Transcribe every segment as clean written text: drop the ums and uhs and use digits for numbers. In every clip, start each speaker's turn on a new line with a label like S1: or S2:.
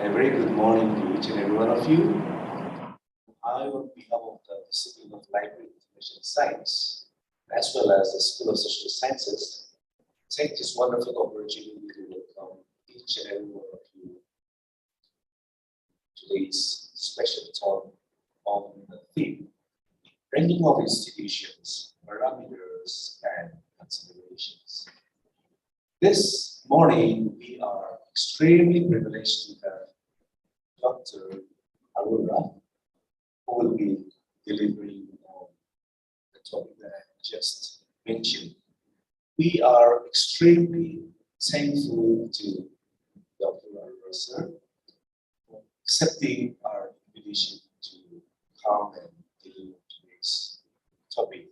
S1: A very good morning to each and every one of you. I, on behalf of the Discipline of Library Information Science, as well as the School of Social Sciences, take this wonderful opportunity to welcome each and every one of you to today's special talk on the theme, ranking of institutions, parameters, and considerations. This morning, we are extremely privileged to have Dr. Arora, who will be delivering on the topic that I just mentioned. We are extremely thankful to Dr. Arora, sir, for accepting our invitation to come and deliver today's topic.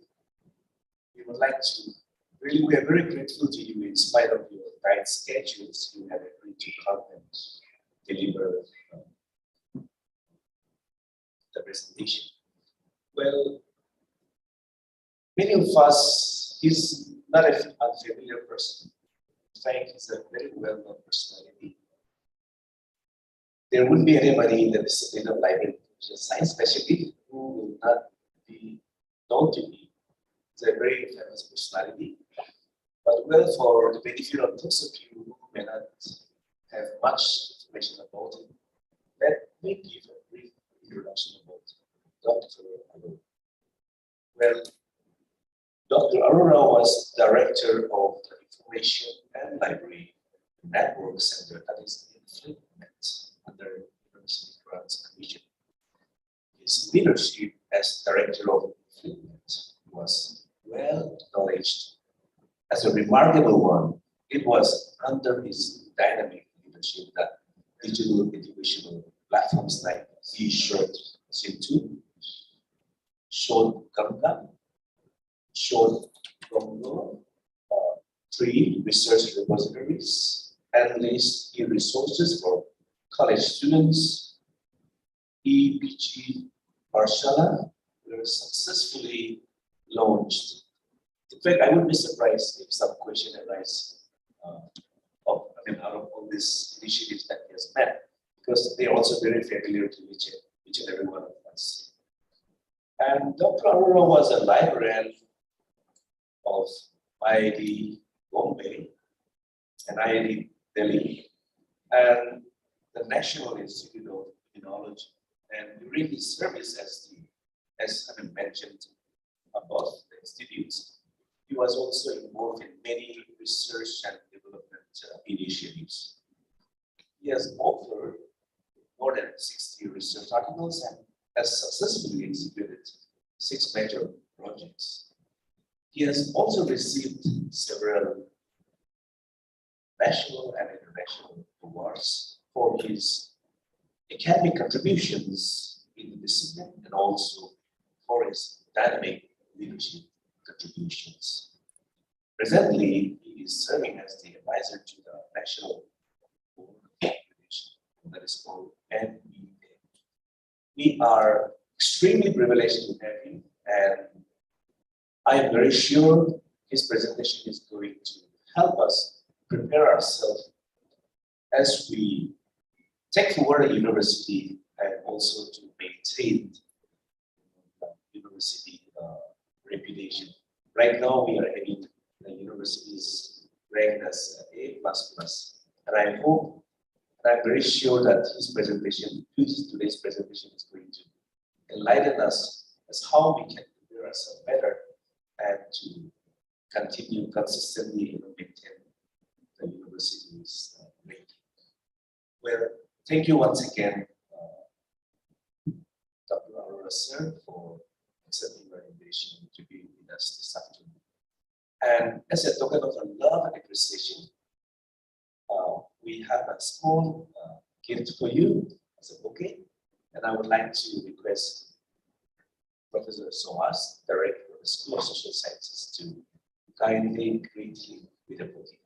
S1: We would like to we are very grateful to you in spite of your tight schedules. You have agreed to come and deliver the presentation. Well, many of us, he's not an unfamiliar person. In fact, he's a very well-known personality. There wouldn't be anybody in the discipline of library science, especially, who will not be known to me. He's a very famous personality. But well, for the benefit of those of you who may not have much information about him, let me give a brief introduction about Dr. Arora. Well, Dr. Arora was director of the Information and Library Network Center, that is INFLICNET, under University Grants Commission. His leadership as director of INFLICNET was well acknowledged as a remarkable one. It was under his dynamic leadership that digital educational platforms like Z-Short Sim2, Short Ganga, Short Congo, 3 research repositories, endless e-resources for college students, EPG Parshala were successfully launched. In fact, I would be surprised if some question arises out of all these initiatives that he has made, because they are also very familiar to each and every one of us. And Dr. Arora was a librarian of IIT Bombay and IIT Delhi and the National Institute of Immunology. And during his service as I mentioned above the institutes, he was also involved in many research and development initiatives. He has authored more than 60 research articles and has successfully executed 6 major projects. He has also received several national and international awards for his academic contributions in the discipline and also for his dynamic leadership contributions. Presently, he is serving as the advisor to the National Board of Education, that is called NEA. We are extremely privileged to have him, and I am very sure his presentation is going to help us prepare ourselves as we take forward the university and also to maintain the university reputation. Right now, we are having the university's ranked as A++, and I hope, and I'm very sure that his presentation, today's presentation, is going to enlighten us as how we can prepare ourselves better and to continue consistently maintain the university's ranking. Well, thank you once again, Dr. Arora, sir, for accepting our invitation to be with us this afternoon. And as a token of our love and appreciation, we have a small gift for you as a bouquet. And I would like to request Professor Sohas, Director of the School of Social Sciences, to kindly greet him with a bouquet.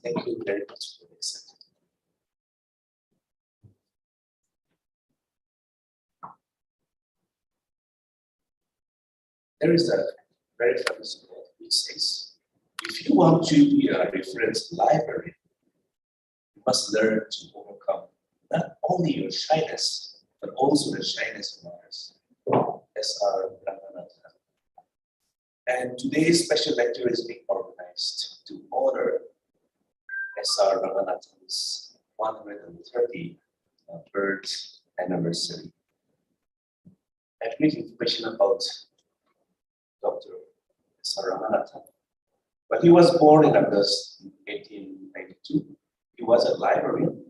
S1: Thank you very much for accepting. There is a very famous quote which says, if you want to be a reference library, you must learn to overcome not only your shyness, but also the shyness of others. S.R. Ramanathan. And today's special lecture is being organized to honor S.R. Ramanathan's 130th birth anniversary. A brief information about Dr. S.R. Ramanathan. But he was born in August 1892. He was a librarian,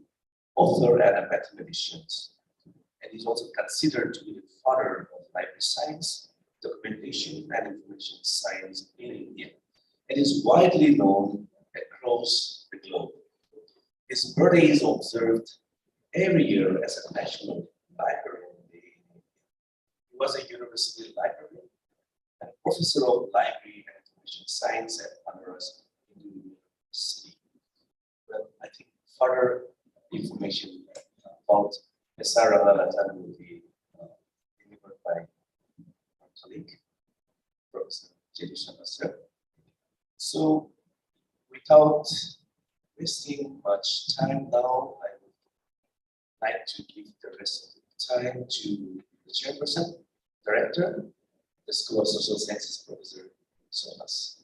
S1: author, and a mathematician. And he's also considered to be the father of library science, documentation, and information science in India. And is widely known across the globe. His birthday is observed every year as a national librarian day. He was a university librarian and professor of library and information science at Banaras Hindu University. Well, I think further information about S.R. Ramanathan will be delivered by my colleague, Professor J.D. Sharma. So, without wasting much time now, I would like to give the rest of the time to the chairperson, director, the School of Social Sciences, Professor Sonas.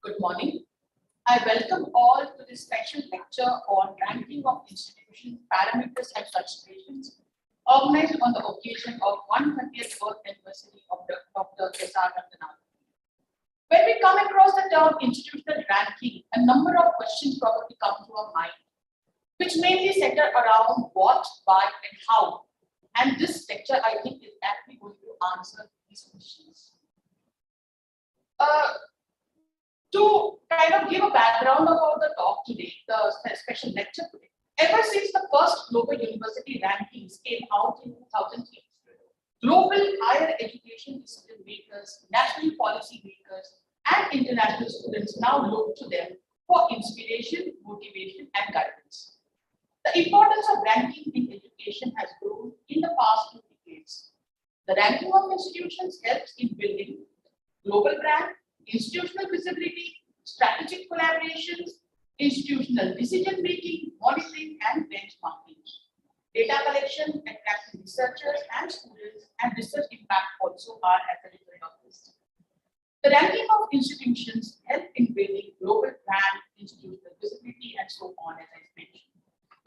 S2: Good morning. I welcome all to this special lecture on ranking of institutions, parameters and considerations organized on the occasion of 130th birth anniversary of Dr. S.R. Ramanathan. When we come across the term institutional ranking, a number of questions probably come to our mind, which mainly center around what, why, and how. And this lecture, I think, is actually going to answer these questions. To kind of give a background about the talk today, the special lecture today, ever since the first global university rankings came out in 2003, global higher education decision makers, national policy makers, and international students now look to them for inspiration, motivation, and guidance. The importance of ranking in education has grown in the past 2 decades. The ranking of institutions helps in building global brand, institutional visibility, strategic collaborations, institutional decision-making, monitoring, and benchmarking. Data collection, attracting researchers and students, and research impact also are as a result of this. The ranking of institutions help in building global brand, institutional visibility, and so on, as I mentioned.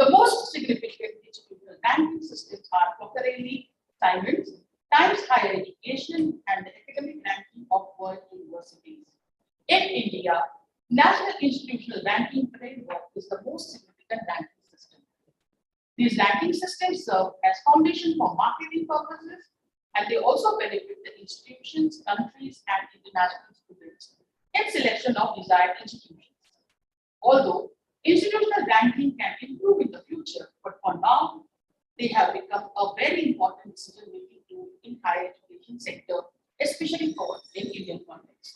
S2: The most significant institutional ranking systems are Cocarelli, Simons, Times Higher Education, and the academic ranking of world universities. In India, National Institutional Ranking Framework is the most significant ranking system. These ranking systems serve as foundation for marketing purposes, and they also benefit the institutions, countries, and international students in selection of desired institutions. Although institutional ranking can improve in the future, but for now, they have become a very important decision-making tool in higher education sector, especially for in Indian context.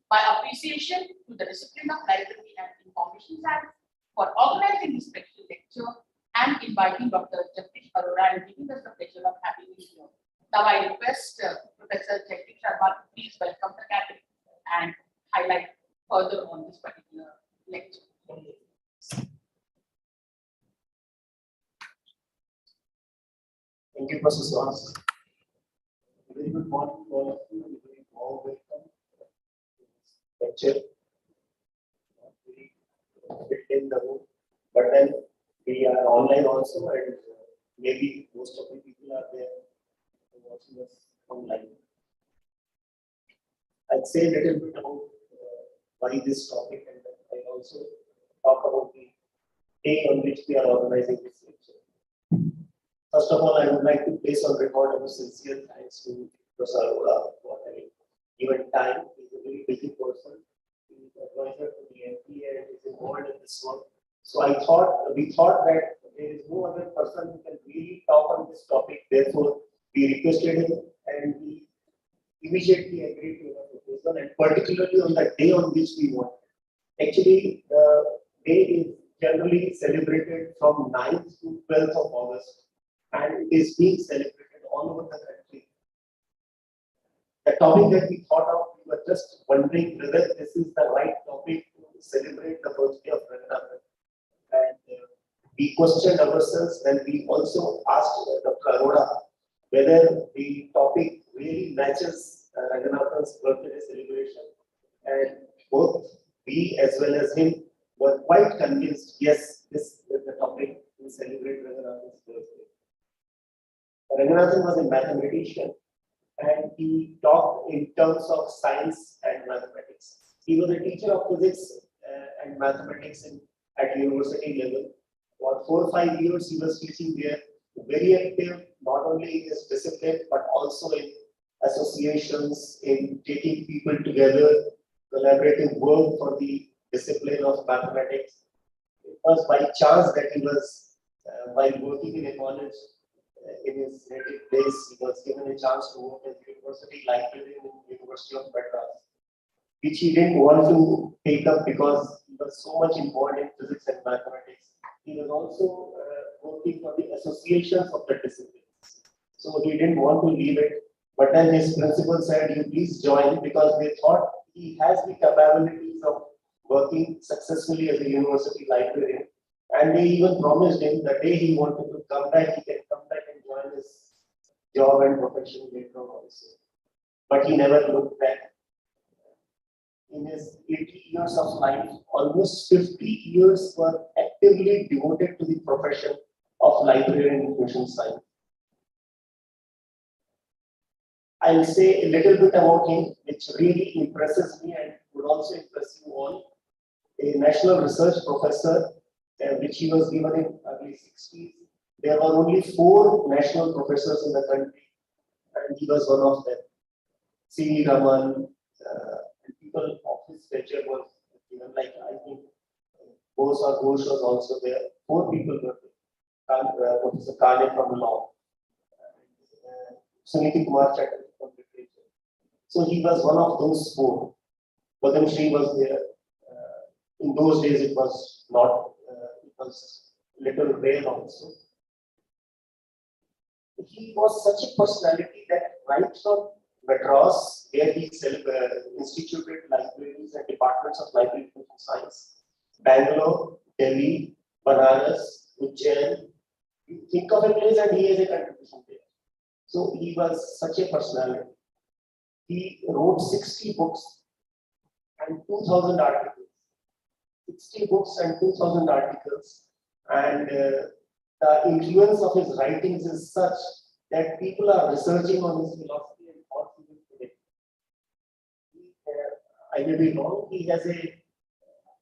S2: My appreciation to the discipline of library and information science for organizing this special lecture and inviting Dr. Jagdish Arora and giving us the pleasure of having you here. Now I request Professor Jagdish Sharma to please welcome the gathering and highlight further on this particular lecture.
S3: Thank you, Professor Sonas. Very good morning to all of you. Very warm welcome to this lecture. We in the room, but then we are online also, and maybe most of the people are there watching us online. I'll say a little bit about why this topic, and then I'll also talk about the day on which we are organizing this lecture. First of all, I would like to place on record our sincere thanks to Professor Arora for having given time. He is a very busy person. He is advisor to the MPA and is involved in this work. So we thought that there is no other person who can really talk on this topic. Therefore, we requested him and he immediately agreed to the proposal, and particularly on the day on which we want. Actually, the day is generally celebrated from 9th to 12th of August, and it is being celebrated all over the country. The topic that we thought of, we were just wondering whether this is the right topic to celebrate the birthday of Ranganathan. And we questioned ourselves, and we also asked Dr. Arora whether the topic really matches Ranganathan's birthday celebration. And both we as well as him were quite convinced, yes, this is the topic to celebrate Ranganathan's birthday. Ranganathan was a mathematician and he talked in terms of science and mathematics. He was a teacher of physics and mathematics at university level. For 4 or 5 years, he was teaching there, very active, not only in his discipline, but also in associations, in taking people together, collaborative work for the discipline of mathematics. It was by chance that he was, while working in a college in his native place, he was given a chance to work as university librarian in the University of Madras, which he didn't want to take up because he was so much involved in physics and mathematics. He was also working for the associations of the disciplines. So he didn't want to leave it. But then his principal said, you please join, because they thought he has the capabilities of working successfully as a university librarian. And they even promised him the day he wanted to come back, he can come back and join his job and profession later on also. But he never looked back. In his 80 years of life, almost 50 years were actively devoted to the profession of librarian in information science. I'll say a little bit about him, which really impresses me and would also impress you all. A national research professor, which he was given in early 60s. There were only 4 national professors in the country, and he was one of them. C. Raman, and people of his stature was given, like I think Bose or Ghosh was also there. 4 people were there. Professor Kane from law, Suniti Kumar Chatterjee from literature. So he was one of those 4. Padam Shri was there. In those days, it was not. It was little rare also. He was such a personality that right from Madras, where he instituted libraries and departments of library information science, Bangalore, Delhi, Banaras, Ujjain. You think of a place and he has a contribution there. So he was such a personality. He wrote 60 books and 2,000 articles. 60 books and 2,000 articles. And the influence of his writings is such that people are researching on his philosophy and thoughts even today. I may be wrong, he has a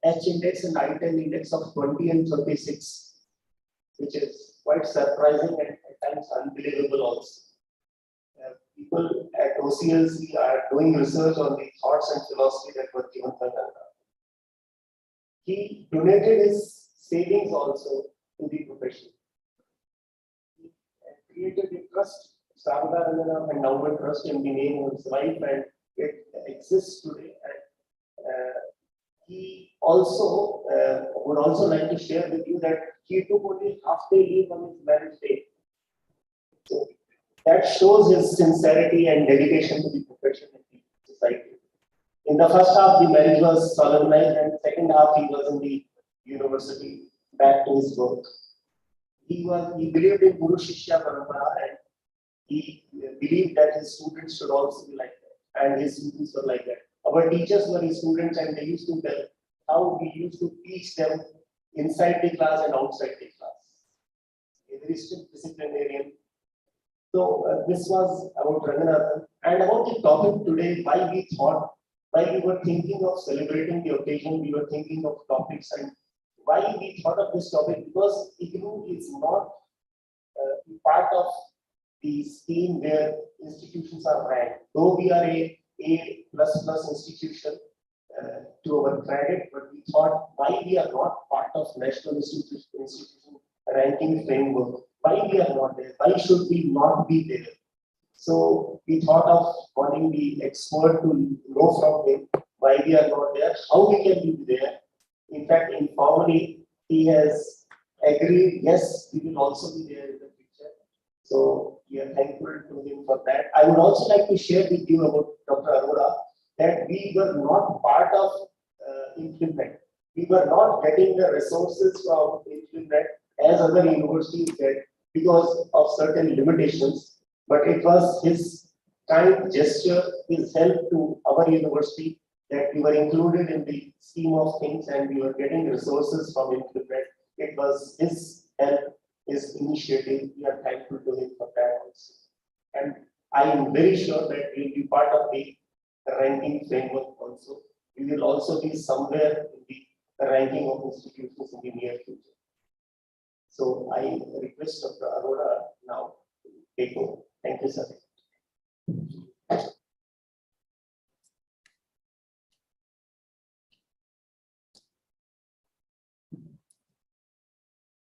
S3: H index and I-10 index of 20 and 36, which is quite surprising and at times unbelievable also. People at OCLC are doing research on the thoughts and philosophy that were given by Gandhi. He donated his savings also to the profession. He created a trust, Sarada Ranganathan Endowment Trust, in the name of his wife, and it exists today. And he also would also like to share with you that he took only half-day leave on his marriage day. So that shows his sincerity and dedication to the profession and the society. In the first half, the marriage was solemnized, and the second half, he was in the university, back to his work. He believed in Guru Shishya Parampara, and he believed that his students should also be like that, and his students were like that. Our teachers were his students, and they used to tell how we used to teach them inside the class and outside the class. A very strict disciplinarian. So this was about Ranganathan, and about the topic today. Why we were thinking of celebrating the occasion, we were thinking of topics, and why we thought of this topic, because IGNOU is not part of the scheme where institutions are ranked. Though we are a A++ institution, to our credit, but we thought why we are not part of National Institution ranking framework, why we are not there, why should we not be there? So we thought of calling the expert to know from him why we are not there, how we can be there. In fact, informally, he has agreed, yes, we will also be there in the future. So we are thankful to him for that. I would also like to share with you about Dr. Arora that we were not part of Implement. We were not getting the resources from Implement as other universities get because of certain limitations. But it was his kind gesture, his help to our university that we were included in the scheme of things and we were getting resources from Implement. It was his help, his initiative. We are thankful to him for that also. And I am very sure that we will be part of the ranking framework also. We will also be somewhere in the ranking of institutions in the near future. So I request Dr. Arora now to take over. Thank you, sir.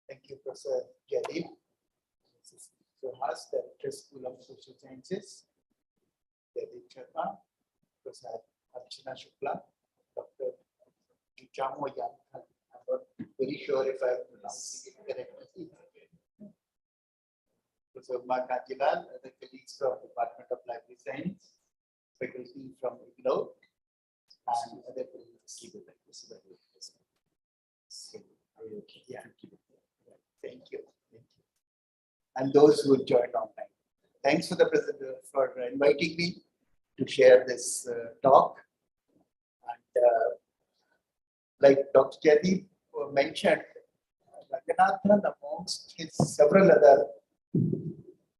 S4: Thank you, Professor Jaideep. This is Suhas, Director, School of Social Sciences. Jaideep Sharma, Professor Archana Shukla, Dr. Gichamo Yan. I'm not very sure if I'm pronouncing it correctly. Professor Umma Kanjilal, other colleagues from Department of Library Science, faculty from IGNOU, and other colleagues. Yeah. Thank you. Thank you. And those who joined online. Thanks for the presenter for inviting me to share this talk. And like Dr. Jaideep mentioned, Ranganathan, amongst his several other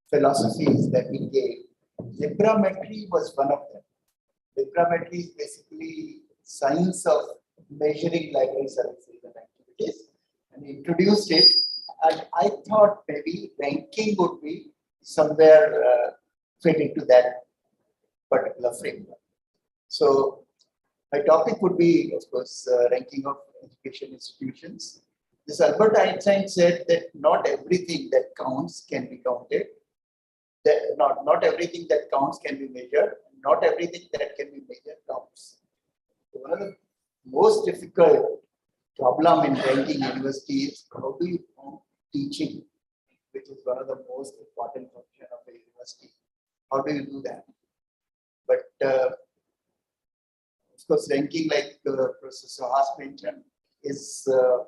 S4: philosophies that he gave, Librametry was one of them. Librametry is basically science of measuring library services and activities, and he introduced it. And I thought maybe ranking would be somewhere fit into that particular framework. So my topic would be, of course, ranking of education institutions. This Albert Einstein said that not everything that counts can be counted. That not everything that counts can be measured. Not everything that can be measured counts. So one of the most difficult problem in ranking universities, how do you count teaching, which is one of the most important function of a university? How do you do that? But of course, ranking, like Professor Suhas mentioned, is a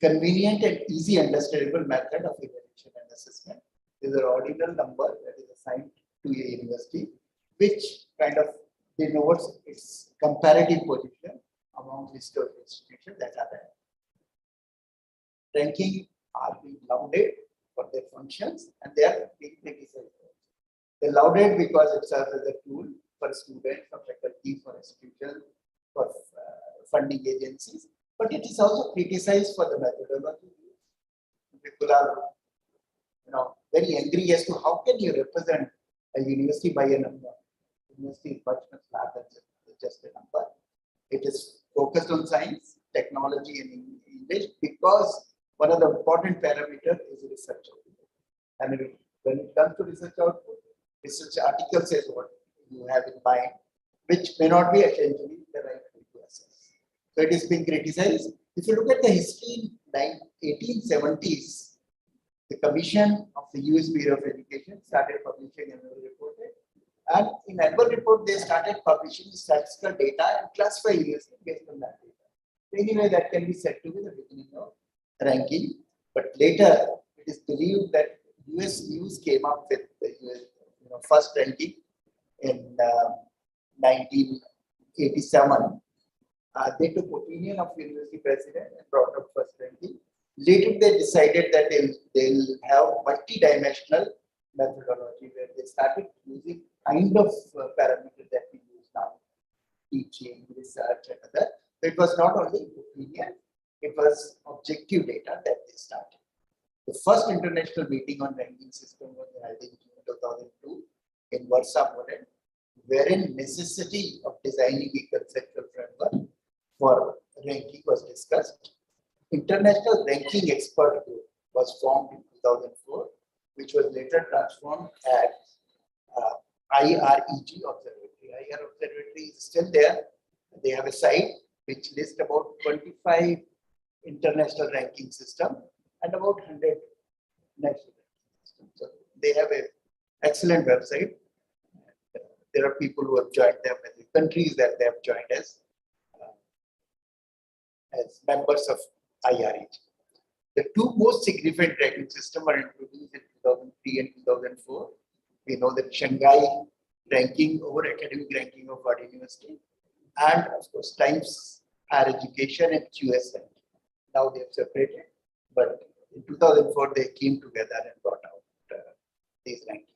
S4: convenient and easy understandable method of evaluation and assessment. Is an ordinal number that is assigned to a university, which kind of denotes its comparative position among list of institutions that are there. Ranking are being lauded for their functions and they are being criticized. They are lauded because it serves as a tool for students, for faculty, for institutions, for funding agencies, but it is also criticized for the methodology. People are, very angry as to how can you represent a university by a number. University is much larger than just a number. It is focused on science, technology, and English because one of the important parameters is research output. And when it comes to research output, research article says what you have in mind, which may not be essentially the right way to assess. So it is being criticized. If you look at the history in 1870s, the Commission of the US Bureau of Education started publishing annual report. And in annual report, they started publishing statistical data and classify university based on that data. Anyway, that can be said to be the beginning of ranking. But later, it is believed that US News came up with the US, first ranking in 1987. They took opinion of university president and brought up first ranking. Later, they decided that they'll have multi-dimensional methodology where they started using kind of parameters that we use now, teaching, research, and other. So it was not only opinion, it was objective data that they started. The first international meeting on ranking system was held in June 2002 in Warsaw, Poland, wherein necessity of designing a conceptual for ranking was discussed. International Ranking Expert Group was formed in 2004, which was later transformed as IREG Observatory. IR Observatory is still there. They have a site which lists about 25 international ranking system and about 100 national ranking systems. So they have an excellent website. There are people who have joined them and the countries that they have joined as members of IREG. The two most significant ranking systems were introduced in 2003 and 2004. We know that Shanghai ranking over academic ranking of what university, and of course Times Higher Education and QS ranking. Now they have separated, but in 2004 they came together and brought out these rankings.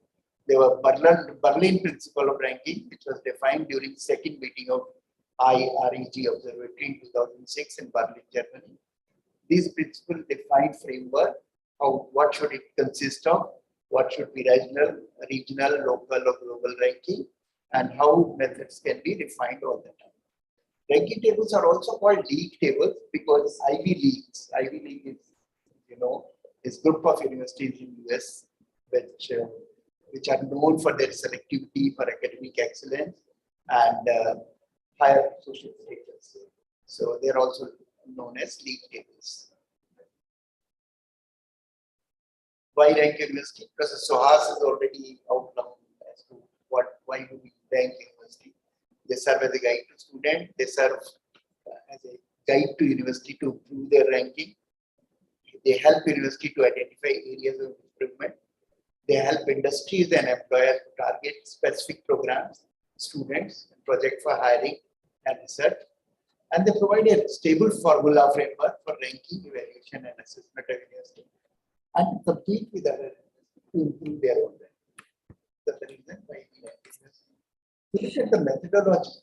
S4: There were Berlin Principle of Ranking, which was defined during the second meeting of IREG Observatory in 2006 in Berlin, Germany. These principles define framework of what should it consist of, what should be regional, local or global ranking, and how methods can be refined all the time. Ranking tables are also called league tables because Ivy League is, this group of universities in US which are known for their selectivity, for academic excellence, and higher social status. So they are also known as league tables. Why rank university? Professor Sohas has already outlined as to why do we rank university. They serve as a guide to students. They serve as a guide to university to improve their ranking. They help university to identify areas of improvement. They help industries and employers to target specific programs, students, and projects for hiring and research. And they provide a stable formula framework for ranking, evaluation, and assessment of university, and compete with other universities to improve their own ranking. That's the reason why we rank university. Look at the methodology.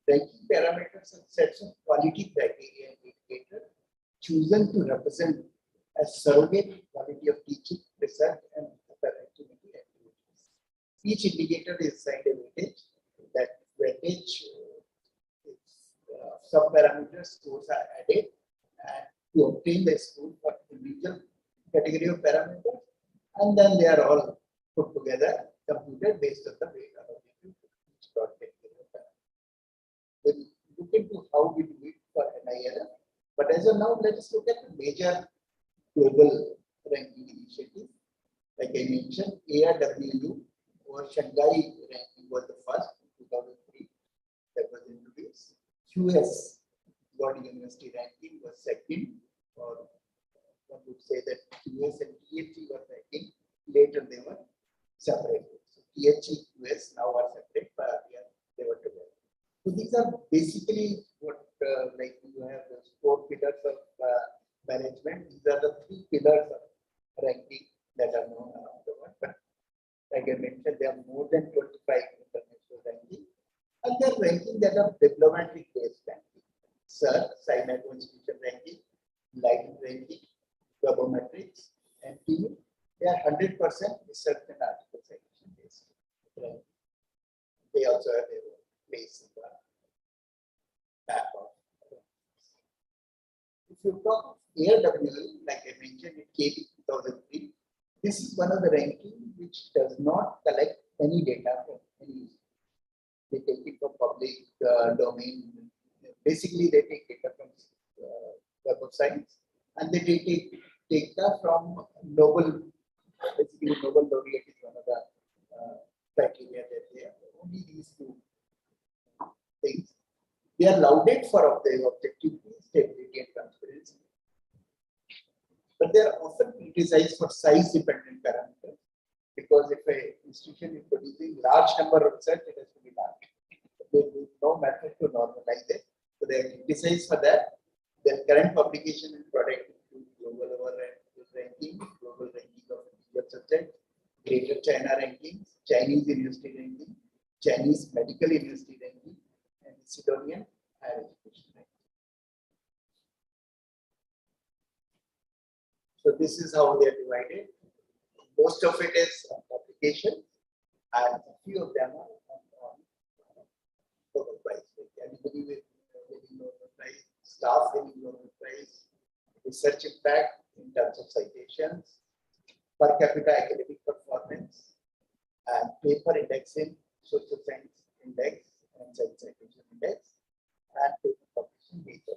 S4: Ranking parameters and sets of quality criteria and indicators chosen to represent a surrogate quality of teaching, research, and other activity activities. Each indicator is assigned a weightage. That weightage sub-parameters scores are added and to obtain the score for individual category of parameters, and then they are all put together, computed based on the weight allocated to each category of parameters. We'll look into how we do it for NIRF, but as of now, let us look at the major global ranking initiatives. Like I mentioned, ARWU or Shanghai ranking was the first in 2003 that was introduced. QS, World University Ranking, was second, or one would say that QS and THE were ranking. Later they were separated. So THE, QS now are separate, but earlier they were together. So these are basically what, like you have the 4 pillars of management. These are the 3 pillars of ranking that are known around the world. But like I mentioned, there are more than 25 international rankings. And there are rankings that are diplomatic based ranking. SIR, SciMago Institution ranking, Lighting ranking, Globometrics, and TU. They are 100% research and article citation based. Right? They also have their own place in the map of. If you talk of ARWU, like I mentioned, it came in 2003. This is one of the rankings which does not collect any data from any. They take it from public domain. Basically, they take data from Web of Science, and they take data from Nobel. Basically, Nobel laureate is one of the criteria that they have. Only these 2 things. They are lauded for their objectivity, stability, and transparency. But they are often criticized for size-dependent parameters, because if an institution is producing large number of research, it has to be large. There is no method to normalize it. So they are criticized for that. Their current publication and product include global ranking, global ranking of individual subjects, Greater China rankings, Chinese university ranking, Chinese medical university ranking, and Macedonian higher education ranking. So this is how they are divided. Most of it is on publication, and a few of them are on Nobel Prize. Anybody with Nobel Prize staff winning Nobel Prize, research impact in terms of citations, per capita academic performance, and paper indexing, social science index, and science citation index, and paper publication data.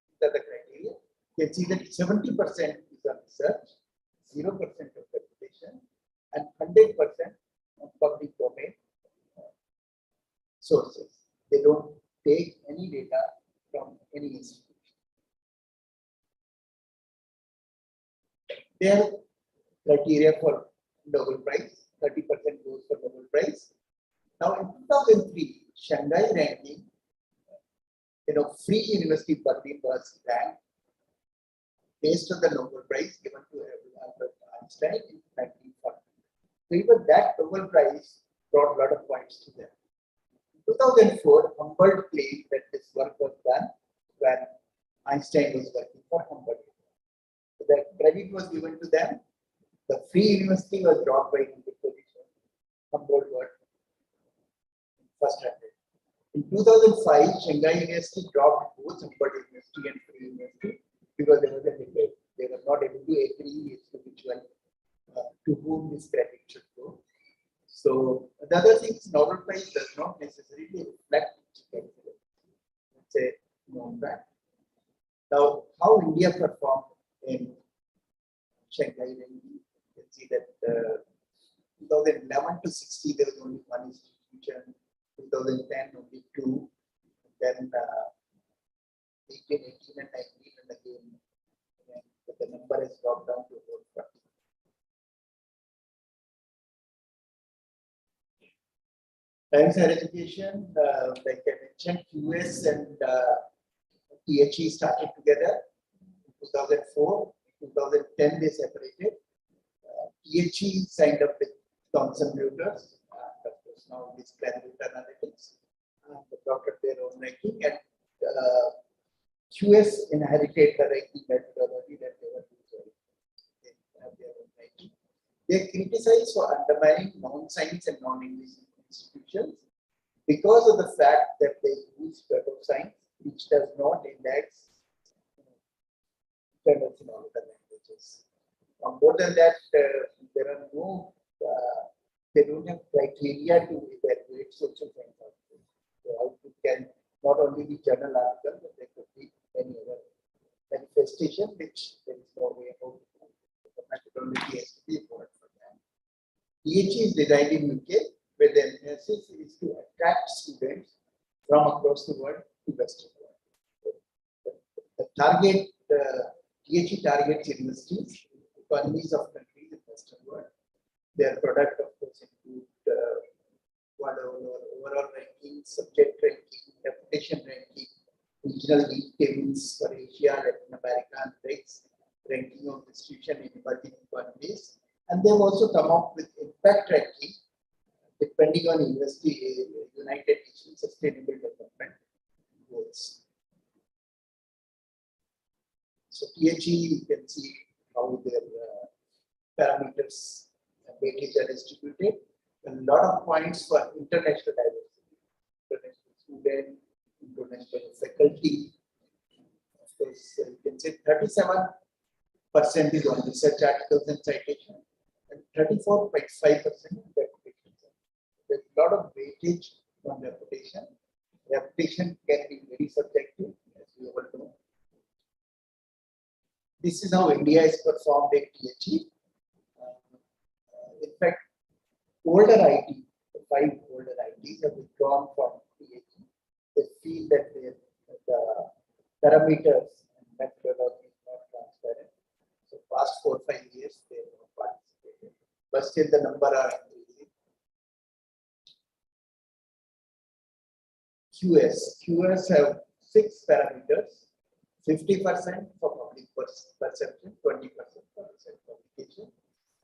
S4: These are the criteria. You can see that 70% is on research, 0% of reputation, and 100% on public domain sources. They don't take any data from any institution. Their criteria for Nobel Prize, 30% goes for Nobel Prize. Now in 2003, Shanghai ranking, Free University Berlin was ranked based on the Nobel Prize given to Albert Einstein in 1940. So even that Nobel Prize brought a lot of points to them. In 2004, Humboldt claimed that this work was done when Einstein was working for Humboldt. So the credit was given to them. The Free University was dropped by the position. Humboldt was first ranked. In 2005, Shanghai University dropped both Humboldt University and Free University because there was a debate. They were not able to agree as to which one, to whom this credit should go. So the other thing is Nobel Prize does not necessarily reflect excellence. It's a known fact. Now, how India performed in Shanghai ranking, you can see that 2011 to 60 there was only one institution, 2010 only two, then 18, 18 and 19 and again, but the number has dropped down to about 40. Times higher education, like I mentioned, QS and THE started together in 2004. In 2010, they separated. THE signed up with Thomson Reuters, and of course, now this Clarivate Analytics, adopted their own ranking, and QS inherited the ranking methodology that they were using. They have their own ranking. They criticize for undermining non-science and non-English institutions because of the fact that they use Web of Science, which does not index journals in all the languages. More than that, there are no, they don't have criteria to evaluate social science output. The output can not only be journal article, but there could be any other manifestation, which there is no way about the methodology has to be important for them. THE is designed in UK, where the emphasis is to attract students from across the world to Western world. The target, THE targets universities, economies of countries in Western world. Their product, of course, include overall ranking, subject ranking, reputation ranking, regional league tables for Asia, Latin America, and BRICS, ranking of institution in emerging economies. And they've also come up with impact ranking, depending on university, United Nations Sustainable Development Goals. So THE, you can see how their parameters and weightage are distributed. A lot of points for international diversity, international student, international faculty. Of course, you can say 37% is on research articles and citation, and 34.5% on reputation. There's a lot of weightage on reputation. Reputation can be very subjective, as we all know. This is how India is performed in THE. In fact, older IT, the 5 older ITs have withdrawn from THE. They feel that the parameters and methodology is not transparent. So past 4 or 5 years, they have not participated. But still the number are increasing. QS have 6 parameters, 50% for public perception, 20% for research publication,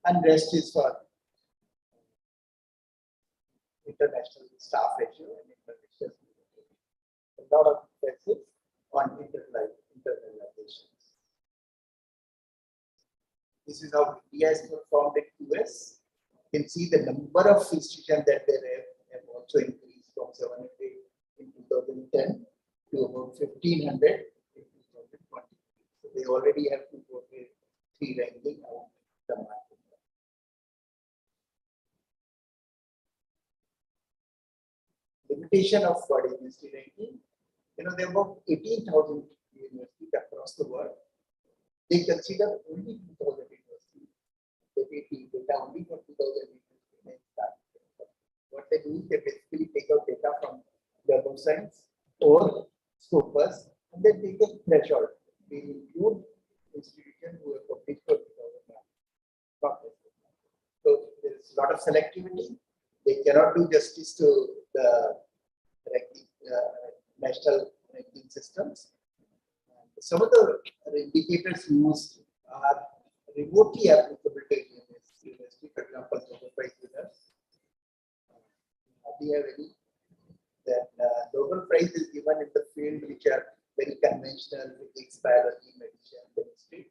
S4: and rest is for international staff ratio and international communication. A lot of emphasis on internalizations. This is how India has performed at QS. You can see the number of institutions that they have also increased from 700 in 2010 to about 1500 in they already have 243 ranking among the market. Limitation of what university ranking. There are about 18,000 universities across the world. They consider only 2,000 universities. They take data only for 2,000 universities. What they do is they basically take out data from Web of Science or Scopus and then take a threshold. They include institutions who have published for 2,000 marks. So there is a lot of selectivity. They cannot do justice to the ranking, national ranking systems. Some of the indicators used are remotely applicable to university. For example, Nobel Prize winners. Do you have any? Then Nobel Prize is given in the field which are very conventional: physics, biology, medicine, chemistry.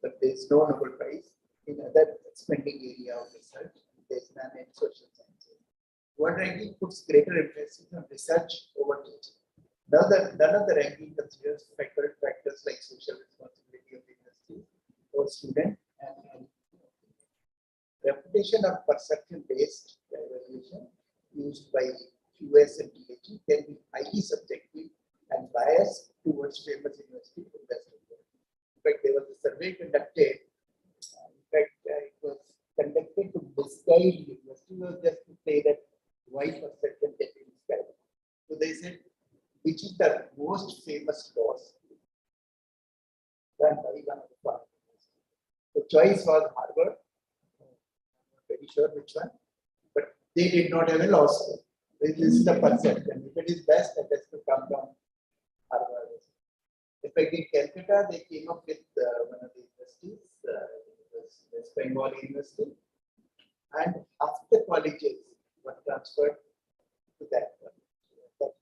S4: But there is no Nobel Prize in other spending area of research. There is none in social sciences. World ranking puts greater emphasis on research over teaching. None of the ranking considers factors like social responsibility of the university or student and reputation of perception-based evaluation used by QS and THE can be highly subjective and biased towards famous university investors. In fact, there was a survey conducted. In fact, it was conducted to misguide university, or just to say that why perception can be misguided. So they said, which is the most famous course done by one of the foreign universities. The choice was Harvard. I'm not very sure which one, but they did not have a law school. This is the perception. If it is best, it has to come from Harvard. In fact, in Calcutta, they came up with one of the universities, West Bengal University, and half the colleges were transferred to that college,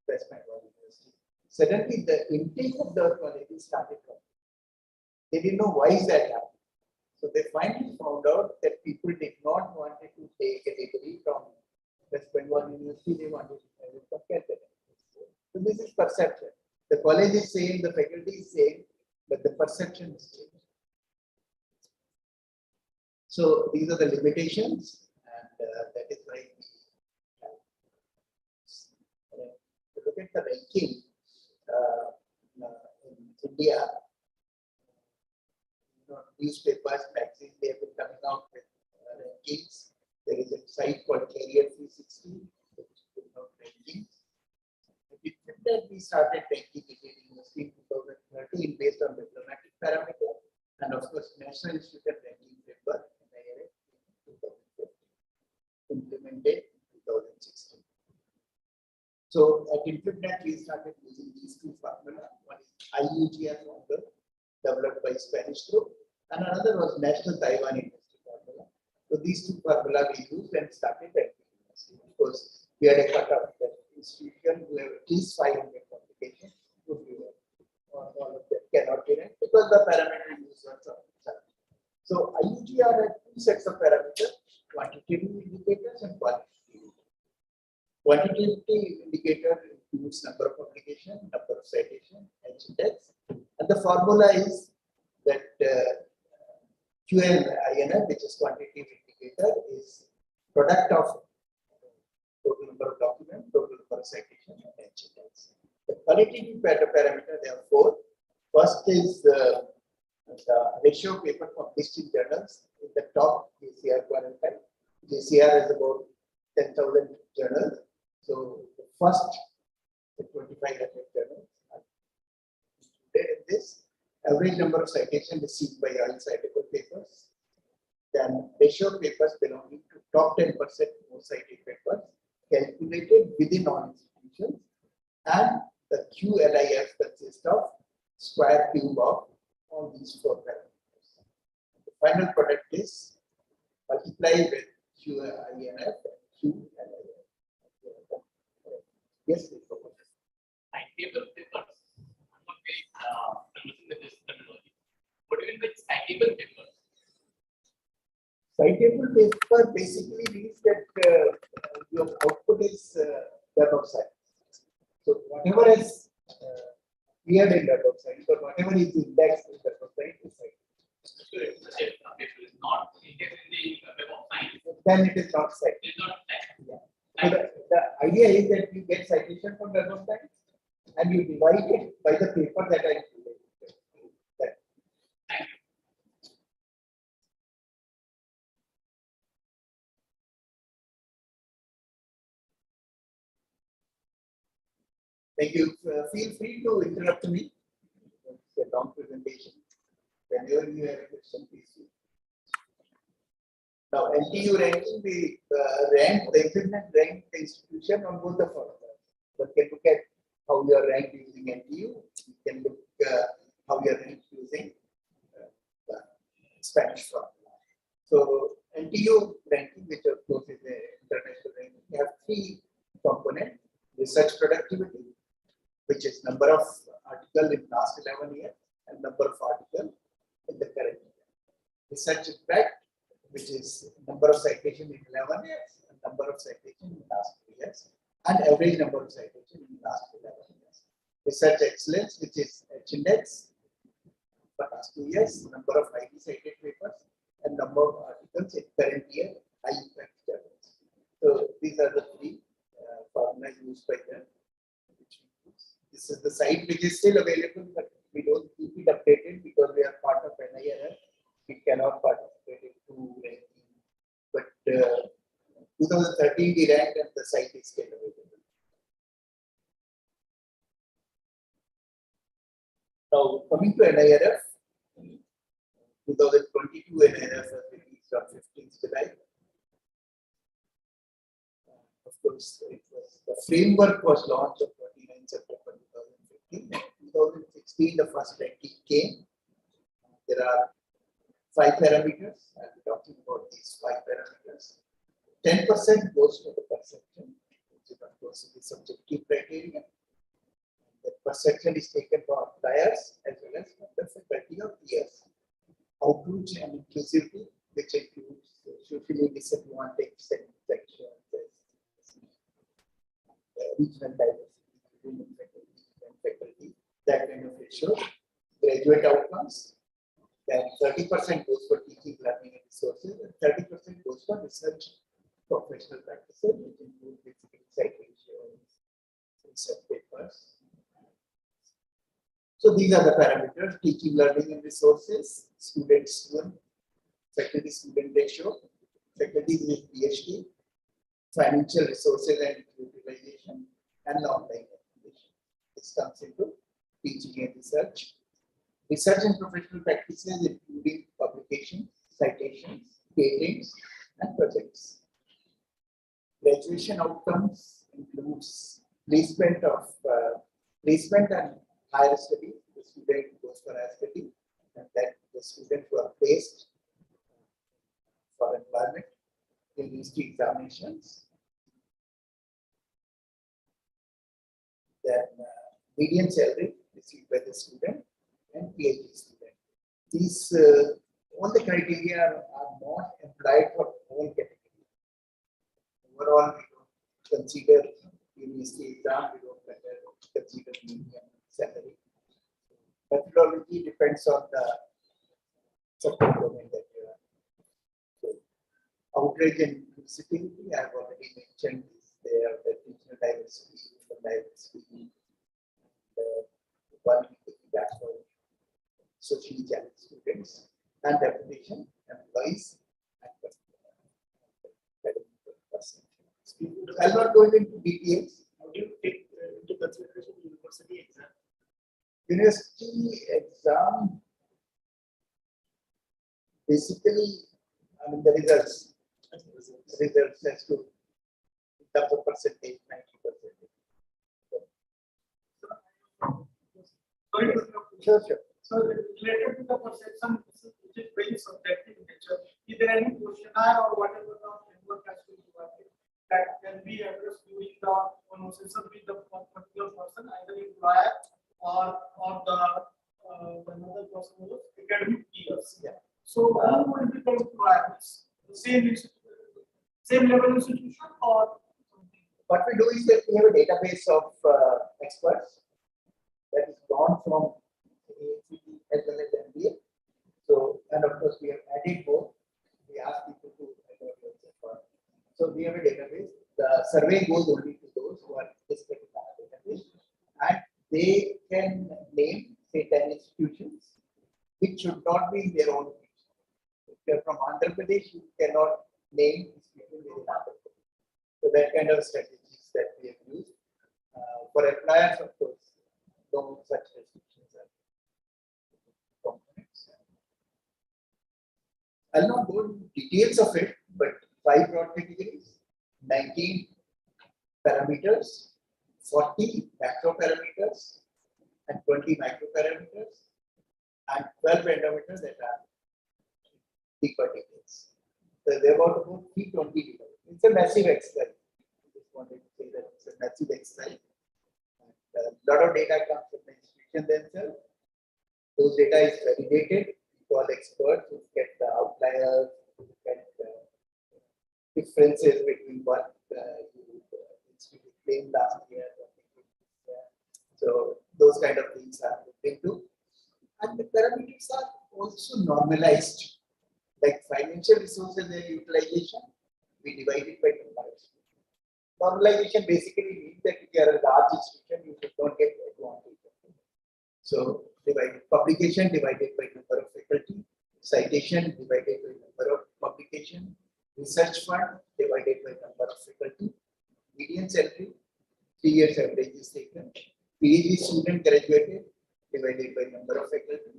S4: West Bengal University. Suddenly, the intake of the colleges started coming. They didn't know why is that happening. So they finally found out that people did not want to take a degree from West Bengal University, they wanted to have it from Calcutta. So this is perception. The college is same, the faculty is same, but the perception is changed. So these are the limitations, and that is why we look at the ranking in India. Newspapers, magazines, they have been coming out with rankings. There is a site called Career 360, which is about rankings. We started ranking Indian University in 2013 based on diplomatic parameter, and of course, National Institute Ranking Paper in 2015, implemented in 2016. So at InfibNet, we started using these two formulas. One is IUGR formula, developed by Spanish group, and another was National Taiwan University formula. So these two formula we used and started ranking university. Of course, we had a cutoff that institution who have at least 500 publications would be there. All of them cannot be ranked because the parameter used was something. So IUGR had two sets of parameters: quantitative indicators and qualitative. Quantitative indicator includes number of publications, number of citations, H-index, and the formula is that QLINF, which is quantitative indicator, is product of total number of documents, total number of citations, and H-index. The qualitative parameter, there are four. First is the ratio of paper published in journals in the top JCR qualified. JCR is about 10,000 journals. So the first 2,500 journals are included in this. Average number of citations received by all citable papers. Then ratio of papers belonging to top 10% most cited papers calculated within all institutions. And the QLIF consists of square cube of all these four parameters. The final product is multiply with QLINF and QLIF. Yes, please.
S5: Citable papers. I'm not very using this terminology. What do you mean by citable papers?
S4: Citable paper basically means that your output is Web of Science. So whatever is appeared in Web of Science or whatever whatever is indexed in the website is cited.
S5: So if the paper is not indexed in the Web of Science,
S4: Then it is not cited.
S5: it is not cited.
S4: So the idea is that you get citation from Web of Science and you divide it by the paper that I included. That-
S5: Thank you.
S4: Thank you. Feel free to interrupt me. It's a long presentation. Whenever you have a question, please do. Now, NTU ranking, we the implement rank the institution on both the fronts. But can look at how you are ranked using NTU. You can look how you are ranked using the Spanish formula. So NTU ranking, which of course is an international ranking, we have three components: research productivity, which is number of articles in last 11 years and number of articles in the current year. Research impact, which is number of citations in 11 years and number of citations in last 3 years and average number of citations in last 11 years. Research excellence, which is H-index for last 2 years, number of highly cited papers and number of articles in current year, high impact journals. So these are the three formulas used by them. This is the site which is still available, but we don't keep it updated because we are part of NIRF. We cannot participate in two ranking. But 2013 we ranked and the site is still available. Now coming to NIRF, 2022 NIRF was released on 15th July. Of course, the framework was launched on 29 September 2015. 2016, the first ranking came. There are 5 parameters. I'll be talking about these 5 parameters. 10% goes to the perception, which is of course the subjective criteria. The perception is taken from appliers as well as from the faculty of peers. Outreach and inclusivity, which includes socially disadvantaged sections, regional diversity, women faculty and faculty, that kind of ratio. Graduate outcomes, then 30% goes for teaching, learning and resources, and 30% goes for research professional practices, which include basically citations, research papers. So these are the parameters: teaching, learning and resources, student-student, faculty-student ratio, faculty with PhD, financial resources and utilization, and online education. This comes into teaching and research. Research and professional practices including publications, citations, patents, and projects. Graduation outcomes includes placement and higher study. The student goes for higher study, and then the students who are placed for employment in university examinations. Then median salary received by the student and PhD student. These all the criteria are not applied for all categories. Overall, we don't consider university exam, we don't consider median salary. Methodology depends on the subject domain that you are. So, outrage and inclusivity, I have already mentioned this. They are the regional diversity, the diversity, one that's for socially challenged students, and reputation, employees, and I'll not go into details.
S3: How do you take into consideration university exam?
S4: University exam, basically, I mean, the results as to in terms of percentage, 90%.
S6: Sorry to interrupt.
S4: Sure.
S6: So related to the perception, which is very subjective in nature, is there any questionnaire or whatever the framework has to be provided that can be addressed during the conversation with the particular person, either employer or the another person who is academic peers?
S4: Yeah.
S6: So who will be the employer? The same level institution or something?
S4: What we do is that we have a database of experts that is drawn from AICTE as well as MBA. So, and of course, we have added more. We ask people to enroll themselves for. So, we have a database. The survey goes only to those who are listed in our database, and they can name, say, 10 institutions, which should not be in their own region. If you are from Andhra Pradesh, you cannot name institutions within Andhra Pradesh. So, that kind of strategies that we have used. For employers, of course, no such restrictions are components. I'll not go into details of it, but 5 broad categories, 19 parameters, 40 macro parameters, and 20 micro parameters, and 12 parameters that are deeper details. So there were about 320 details. It's a massive exercise. I just wanted to say that it's a massive exercise. A lot of data comes from the institution themselves. Those data is validated. We call experts who get the outliers, who get differences between what institute claimed last year. So those kind of things are looked into. And the parameters are also normalized. Like financial resources and utilization, we divide it by numbers. Normalization basically means that if you are a large institution, you should not get advantage. So publication divided by number of faculty, citation divided by number of publication, research fund divided by number of faculty, median salary, 3 years average is taken, PhD student graduated divided by number of faculty,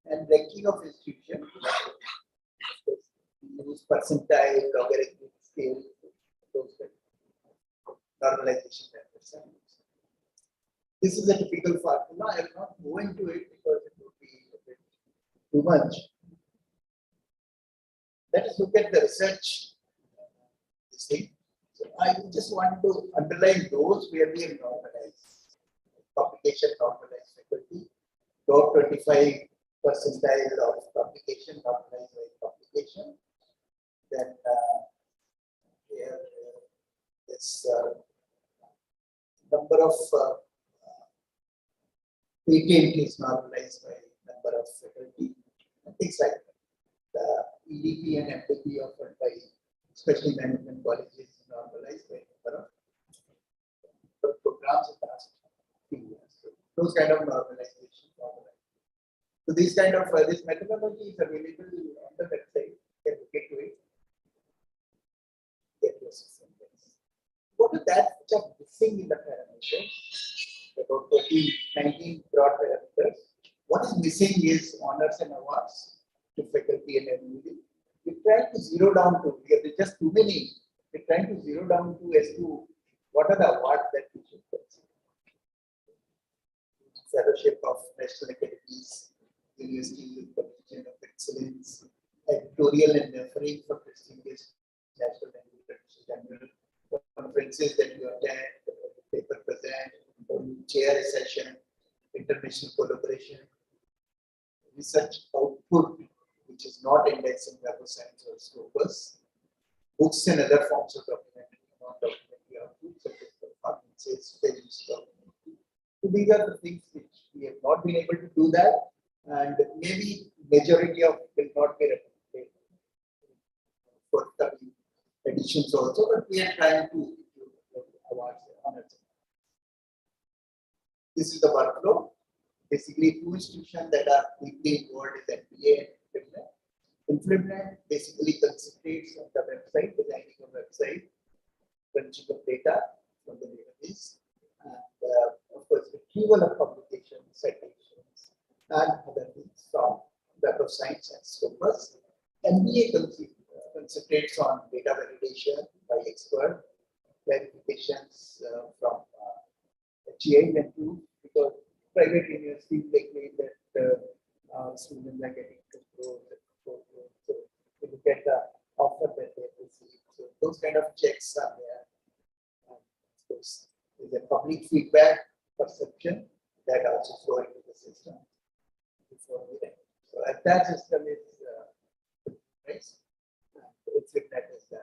S4: and ranking of institution, use percentile, logarithmic scale, those kind of normalization methods. This is a typical formula. I will not go into it because it would be a bit too much. Let us look at the research. This thing. So I just want to underline those where we have normalized. Publication normalized faculty, top 25 percentile of publication normalized by publication. Then here this number of patent is normalized by number of faculty, and things like that. The EDP and MDP offered by special management colleges is normalized by number of programs in the last few years. So those kind of normalization. So these kind of this methodology is available on the website. You can look into it. Get your system. What is that which are missing in the parameters? About 19 broad parameters. What is missing is honors and awards to faculty and MUD. We're trying to zero down to, there's just too many. We're trying to zero down to as to what are the awards that we should consider. Fellowship of National Academies, Universities with Position of Excellence, editorial and referring for distinguished national and international conferences that you attend, paper present, or you chair a session, international collaboration, research output, which is not indexed in Web of Science or Scopus, books and other forms of documentary, non-documentary output, such as performances, pages, documentary. So these are the things which we have not been able to do that, and maybe majority of will not be represented for coming editions also, but we are trying to do awards honors. This is the workflow. Basically, 2 institutions that are deeply involved is MBA and INFLIPNET. INFLIPNET basically concentrates on the website, designing a website, crunching of data from the database, and of course, retrieval of publications, citations, and other things from Web of Science and Scopus. MBA concentrates on data validation by expert, clarifications from HEI and too, because private universities they claim that students are getting control. So you look at the offer that they receive. So those kind of checks are there. Of course, there's a public feedback perception that also flow into the system before we end. So that system is nice. It's if that is done.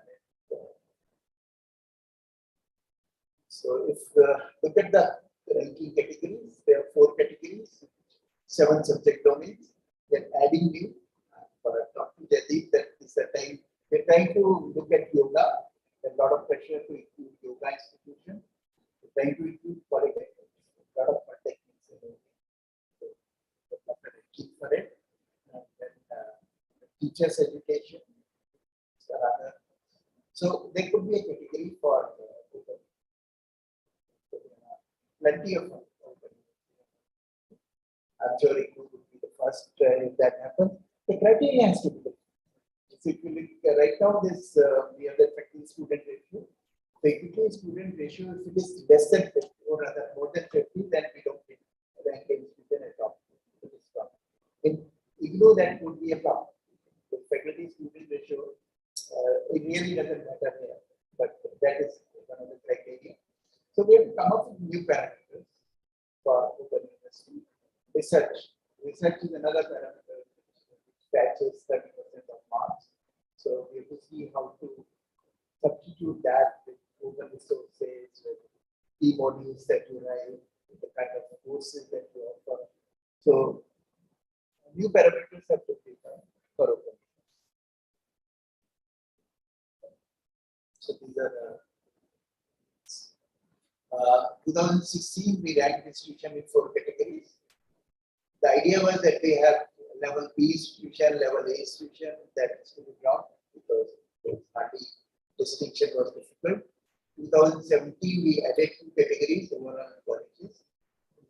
S4: So if look at the ranking categories, there are 4 categories. 7 subject domains, then adding new. Dr. Jaideep, that is the time we're trying to look at yoga. A lot of pressure to include yoga institution. We're trying to include polytechnics, a lot of polytechnics. So, keep for it. And then teachers education. So there could be a category for plenty of. I'm sure it would be the first if that happens. The criteria has to be different. So if you look right now, this we have the faculty student ratio. Faculty student ratio, if it is less than 50 or rather more than 50, then we don't get rank institution at all. In IGNOU, that would be a problem. The faculty student ratio, it really doesn't matter here, but that is one of the criteria. So we have come up with new parameters for open university. Research is another parameter which catches 30% of marks. So we have to see how to substitute that with open resources, with e-modules that you write, with the kind of courses that you offer. So new parameters have to be done for open. So these are the 2016 we ranked institution in 4 categories. The idea was that we have level B institution, level A institution, that is to be dropped because party distinction was difficult. 2017 we added 2 categories overall colleges.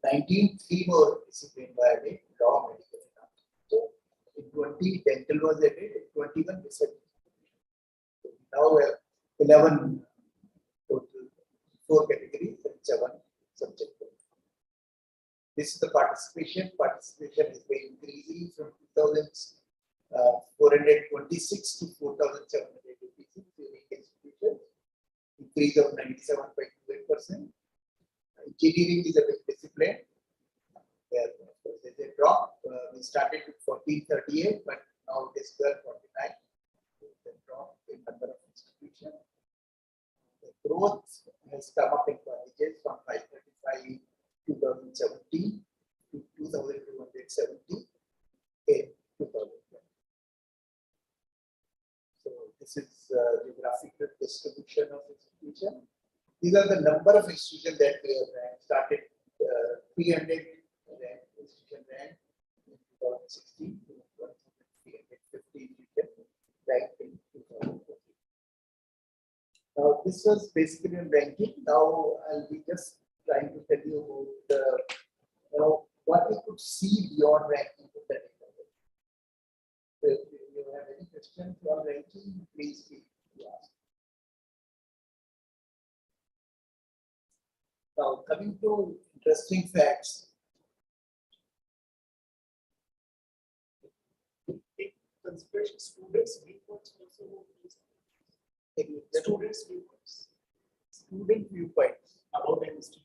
S4: 19 3 more disciplines were added, law, medical, and art. So in 20 dental was added, in 21 research. So now we have 11 total, 4 categories and 7 subjects. This is the participation. Participation is been increasing from 2,426 to 4,786 unique institutions, increase of 97.28%. Engineering is a big discipline. There is a drop. We started with 1438, but now it is 1249. There is a drop in number of institutions. The growth has come up in colleges from 535 2017 to 2270 in 2020. So this is geographical distribution of institution. These are the number of institutions that we have ranked. Started 300 institution ranked in 2016 to 350 institutions ranked in 2020. Now this was basically a ranking. Now I'll be just trying to tell you about what we could see beyond ranking in the data. So if you have any questions on ranking, please feel free to ask. Now coming to interesting facts.
S6: Consideration students' viewpoints also. Students' viewpoints.
S4: Student viewpoints
S6: About the institution.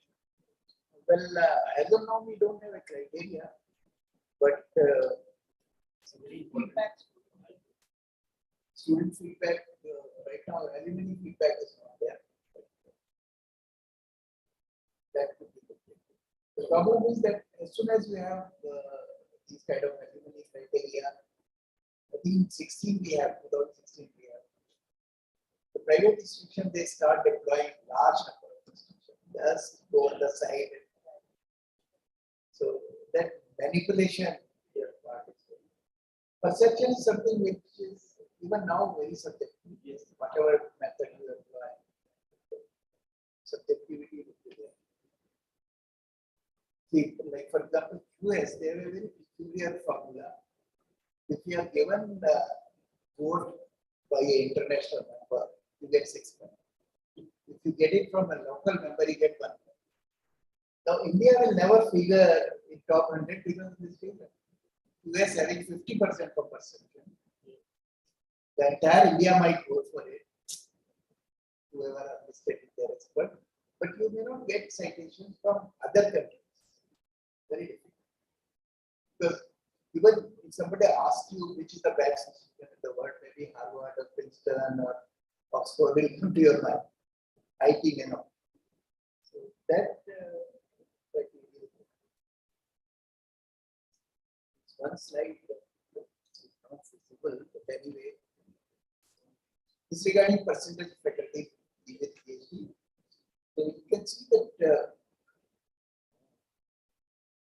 S4: Well, as of now, we don't have a criteria, but
S6: Feedback.
S4: student feedback right now, alumni feedback is not there. That could be the thing. The problem is that as soon as we have these kind of alumni criteria, I think 16 we have, 2016 we have. The private institution, they start deploying large number of institutions, just go on the side. So that manipulation here part is very. Perception is something which is even now very subjective. Yes, whatever method you apply, subjectivity will be there. See, like for example, QS, they have a very peculiar formula. If you are given the vote by an international member, you get 6 points. If you get it from a local member, you get 1 point. Now, India will never figure in top 100 because this figure. US having 50% of perception. The entire India might vote for it. Whoever understands their expert, but you may not get citations from other countries. Very difficult. Because even if somebody asks you which is the best institution in the world, maybe Harvard or Princeton or Oxford will come to your mind. IT may not. So that one slide is not visible, but anyway. This regarding percentage of faculty with PhD. So you can see that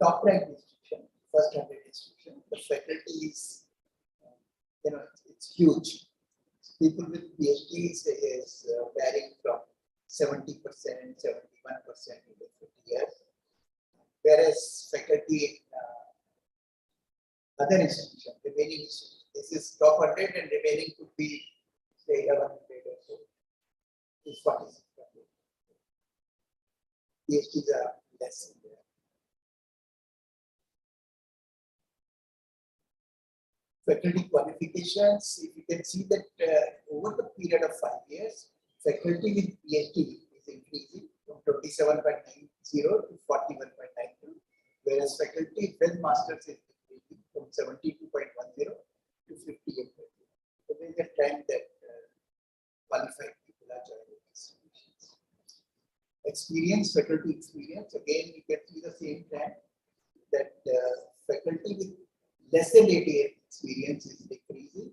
S4: top ranked institution, first 100 institution, the faculty is, it's huge. People with PhDs is varying from 70%, 71% in the 50 years. Whereas faculty in other institutions, remaining institutions, this is top 100 and remaining could be say 1100 or so. Is 46. PhDs are less in there. Faculty qualifications, if you can see that over the period of 5 years, faculty with PhD is increasing from 27.90 to 41.92, whereas faculty with masters is increasing from 72.10 to 58.0. So there is a trend that qualified people are joining institutions. Experience, faculty experience, again you can see the same trend that faculty with less than 8 years experience is decreasing,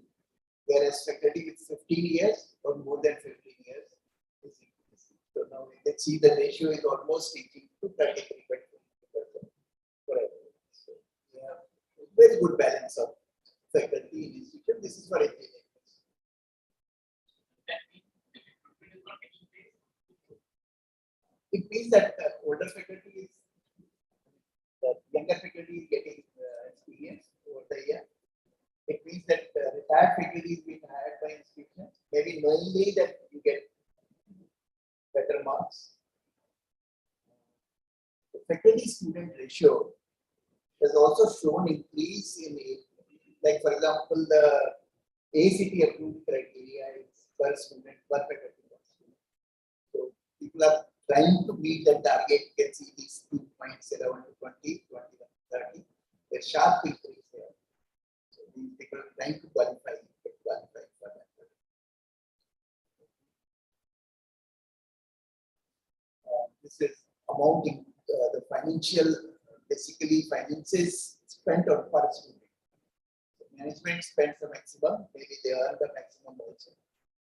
S4: whereas faculty with 15 years or more than 15 years is increasing. So now we can see the ratio is almost reaching to 33.2%. So we have a very good balance of faculty in institution. This is for engineering. It means that older faculty is, the younger faculty is getting experience over the year. It means that retired faculty is being hired by institutions, maybe knowingly that you get better marks. The faculty student ratio has also shown increase in age. Like for example, the ACT approved criteria is per student, per faculty. So people are trying to meet that target. You can see these 2 points around 20, 21, 30. A sharp increase there. So these people are trying to qualify for that. This is amounting the financial, basically finances spent on per student. So management spends the maximum, maybe they earn the maximum also.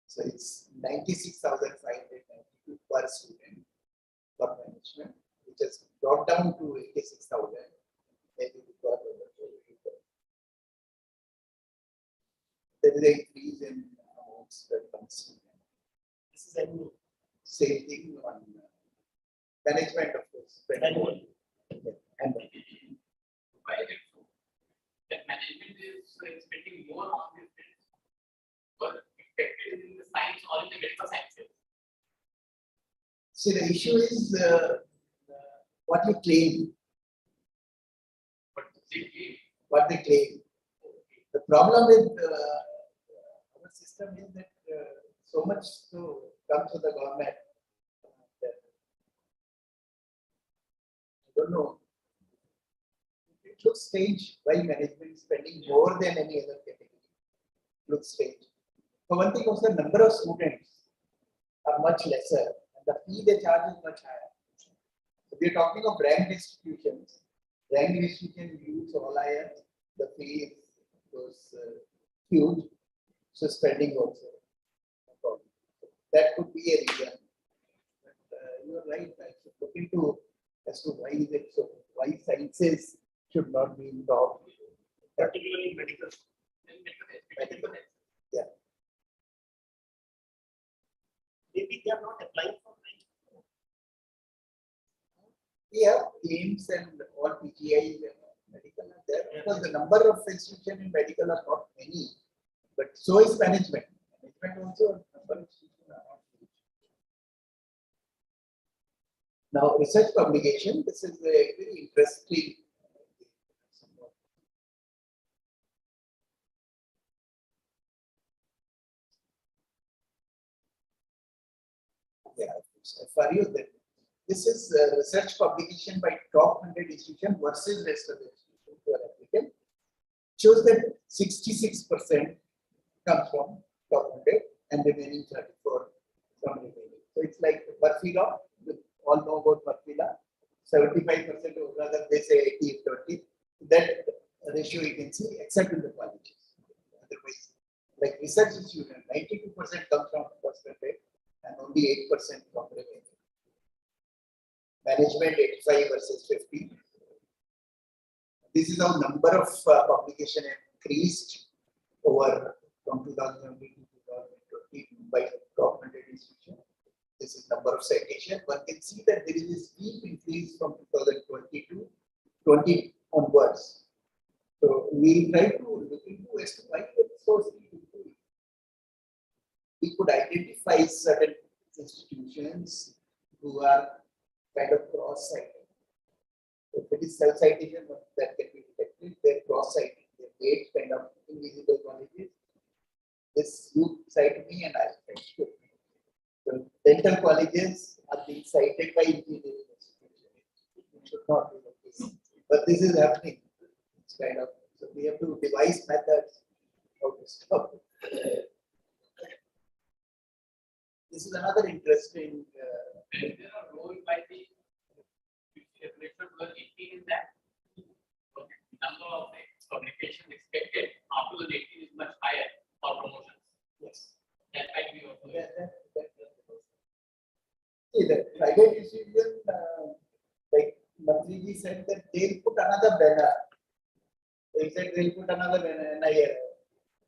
S4: So it's 96,592 per student for management, which has brought down to 86,000. Maybe because of the COVID. There is an increase in amounts that comes to them. This is a same thing on management, of course.
S5: Why is it so? That management is spending more on these things, but expected in the science or in the medical sciences.
S4: See, the issue is what you claim,
S5: But they
S4: what they claim. The problem with our system is that so much to come to the government. That I don't know. It looks strange why management is spending more than any other category. It looks strange. For one thing, also the number of students are much lesser, and the fee they charge is much higher. So we are talking of ranked institutions. Ranked institutions use all IIMs. The fee was huge. So spending also. That could be a reason. But you are right. I should look into as to why is it so. Why sciences should not be involved,
S3: particularly medical.
S4: medical. Yeah.
S3: Maybe they are not applying for medical.
S4: We have aims and all PGIs and medical are there because the number of institutions in medical are not many, but so is management. Management also number of institutions are not huge. Now, research publication. This is a very interesting. Yeah, for you that this is research publication by top 100 institutions versus rest of the institutions who are applicant. Shows that 66% comes from top 100 and remaining 34 from remaining. So it's like Murphy law. We all know about Murphy law. 75% or rather they say 80-20. That ratio you can see, except in the colleges. Otherwise, like research institution, 92% comes from first grade and only 8% from remaining. Management 85 versus 50. This is how number of publication increased over from 2020 to 2020 by government institution. This is number of citation. One can see that there is a steep increase from 2020 to 20 onwards. So we try to look into as to why it's so steep increase. We could identify certain institutions who are kind of cross-cited. If it is self-citation, that can be detected. They're cross-citing. They eight kind of invisible colleges. This you cite me and I cite you. So dental colleges are being cited by engineering institutions. It should not be the case. But this is happening. It's kind of, so we have to devise methods how to stop it. This is another interesting.
S5: Is there a role by the regulator to in that? Okay. Number of publications expected after the 18 is much higher for promotions.
S4: Yes.
S5: That might be also.
S4: See, the private institution, like Mantriji said that they'll put another banner. They said they'll put another banner, NIR.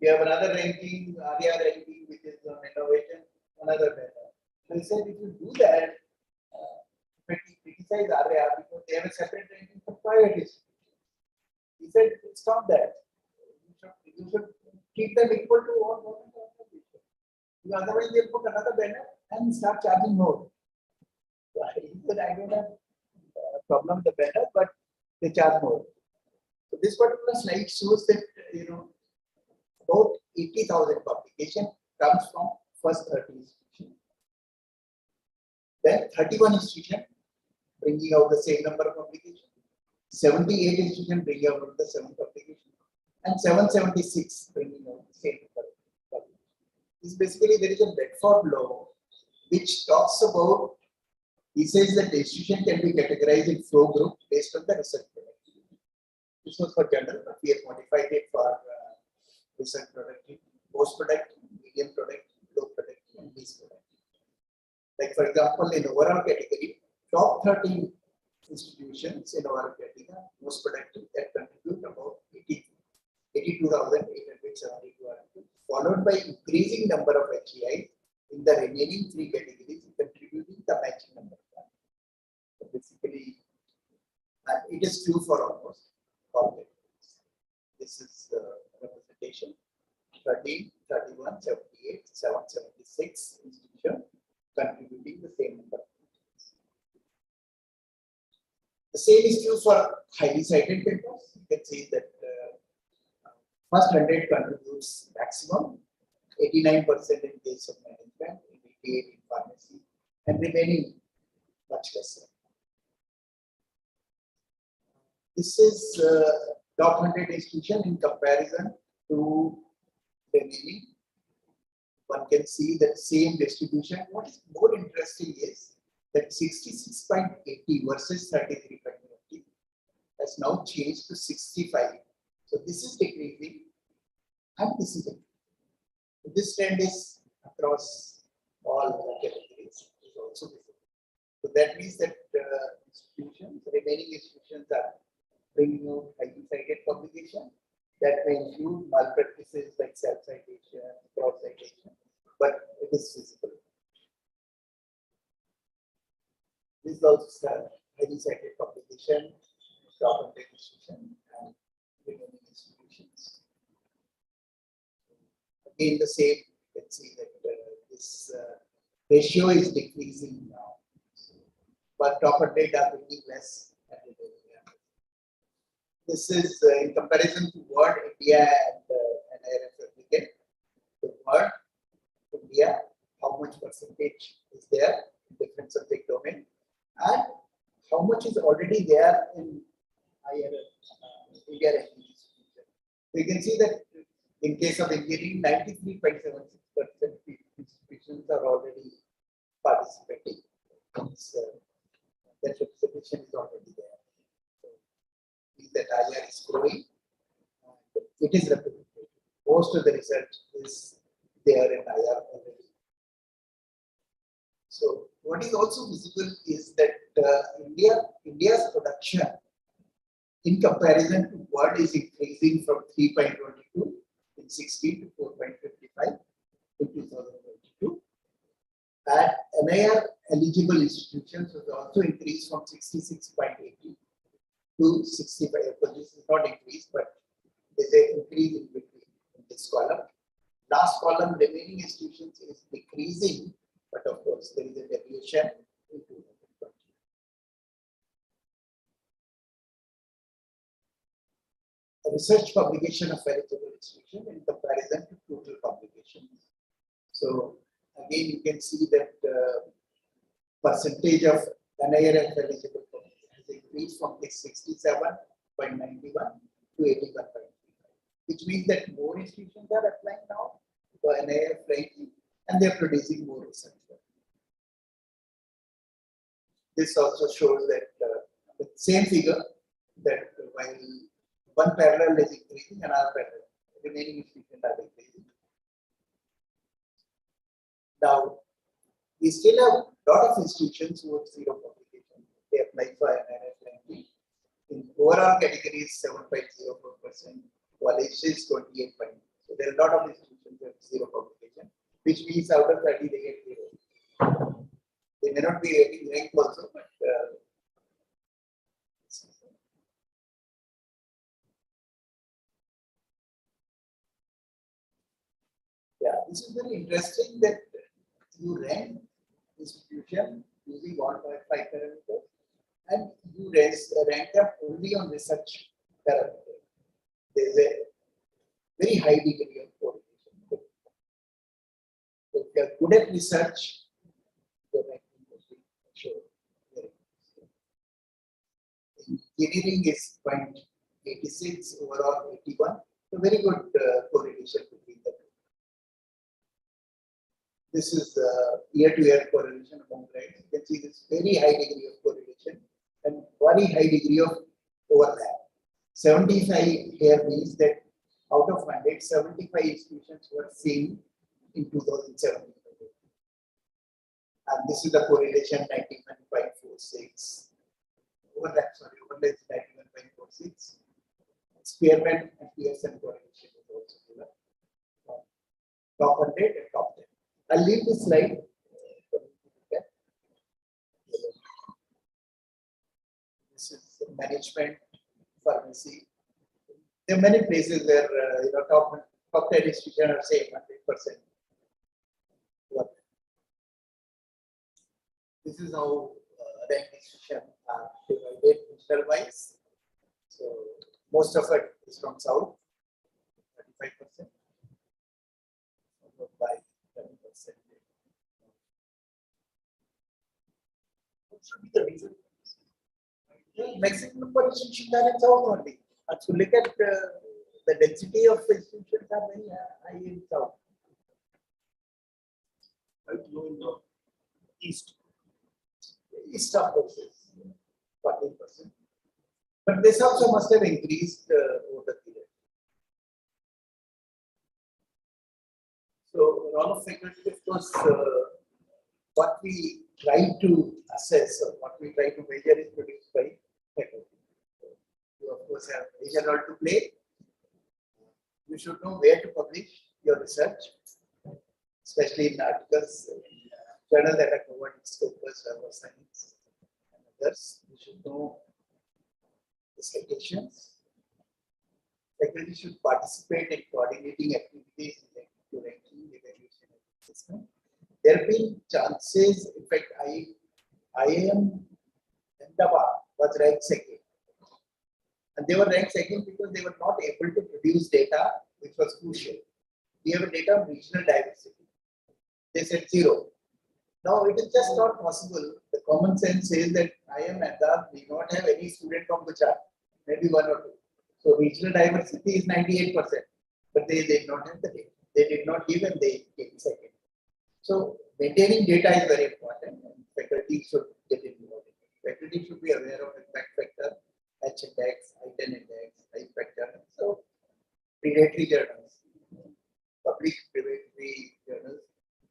S4: We have another ranking, ARIA ranking, which is on innovation, another banner. So he said if you do that, criticize ARIA because they have a separate ranking for private institutions. He said, stop that. You should keep them equal to all government organizations. Otherwise, they'll put another banner and start charging more. He said, I don't have a problem with the banner, but they charge more. So this particular slide shows that, about 80,000 publication comes from first 30 institutions. Then 31 institutions bringing out the same number of publications. 78 institutions bringing out the 7 publications. And 776 bringing out the same number of publications. This basically there is a Bedford law which talks about, he says that the institution can be categorized in flow group based on the research product. This was for general, but we have modified it for research product, post product, medium product, low product, and least product. Like for example, in overall category, top 13 institutions in our category, most productive that contribute about 82,872 articles, followed by increasing number of HEI in the remaining 3 categories, contributing the matching number of articles. So basically, and it is true for almost all categories. This is the representation 13, 31, 78, 776 institutions contributing the same number. The same is true for highly cited papers. You can see that first 100 contributes maximum, 89% in case of management, 88% in pharmacy, and remaining much lesser. This is top 100 institution in comparison to remaining. One can see that same distribution. What is more interesting is that 66.80 versus 33.20 has now changed to 65. So this is decreasing and this is increasing. This trend is across all the categories. Is also visible. So that means that institutions, remaining institutions are bringing out highly cited publication. That may include malpractices like self-citation, cross-citation, but it is visible. This is also highly cited publication, top 100 institution, and remaining institutions. Again, the same, you can see that this ratio is decreasing now. But top 100 are bringing less. This is in comparison to Word, India, and NIRF replicate. The Word, India, how much percentage is there in different subject domain, and how much is already there in India ranking institution. So you can see that in case of engineering, 93.76% institutions are already participating. That representation is already there. So that IR is growing it is replicated. Most of the research is there in IR already. So what is also visible is that India's production in comparison to world is increasing from 3.22 in 16 to 4.55 in 2022. And NIR eligible institutions was also increased from 66.80 to 65. But this is not increased, but there's an increase in between in this column. Last column, remaining institutions is decreasing, but of course there is a deviation in 2020. Research publication of eligible institution in comparison to total publications. So again, you can see that percentage of NIRF eligible has increased from 67.91 to 81.35, which means that more institutions are applying now for NIRF ranking and they are producing more research. This also shows that the same figure that while one parallel is increasing, another parallel, remaining institutions are increasing. Now, we still have a lot of institutions who have zero publication. They apply for NIRF ranking. In overall categories, 7.04%, college is 28. So there are a lot of institutions that have zero publication, which means out of 30 they get zero. They may not be getting rank also, but yeah, this is very interesting that you rank institution using 1.5 parameters and you rank them only on research parameters. There is a very high degree of correlation. If you are good at research, your ranking will be sure. Engineering is 0.86, overall 81. So very good correlation between the two. This is year-to-year correlation among grades. You can see this very high degree of correlation and very high degree of overlap. 75 here means that out of 100, 75 institutions were seen in 2017. And this is the correlation 91.46. Overlap, sorry, overlap is 91.46. Spearman and Pearson correlation is also given. Top 100 and top 10. I'll leave this slide. This is management, pharmacy. There are many places where top 10 institutions are saying 100%. This is how rank institutions are divided regional wise. So most of it is from south, 35%, followed by 10%. What should be the reason? Maximum number of institutions are in south only. And so look at the density of institutions are very high in south.
S1: Quite low in the east.
S4: East of course is 40%. But this also must have increased over the period. So, all of faculty, of course, what we try to assess or what we try to measure is produced by faculty. So, you, of course, have a major role to play. You should know where to publish your research, especially in articles, in journals that are covered in Scopus, Web of Science, and others. You should know the citations. Faculty should participate in coordinating activities related to ranking, evaluation, and assessment. There have been chances, in fact, IIM Ahmedabad was ranked second. And they were ranked second because they were not able to produce data, which was crucial. We have a data of regional diversity. They said 0. Now, it is just not possible. The common sense says that IIM Ahmedabad may not have any student from Gujarat, maybe 1 or 2. So, regional diversity is 98%, but they did not have the data. They did not give and they came second. So, maintaining data is very important and faculty should get involved. Faculty should be aware of impact factor, H index, I10 index, I factor. So, predatory journals, public predatory journals,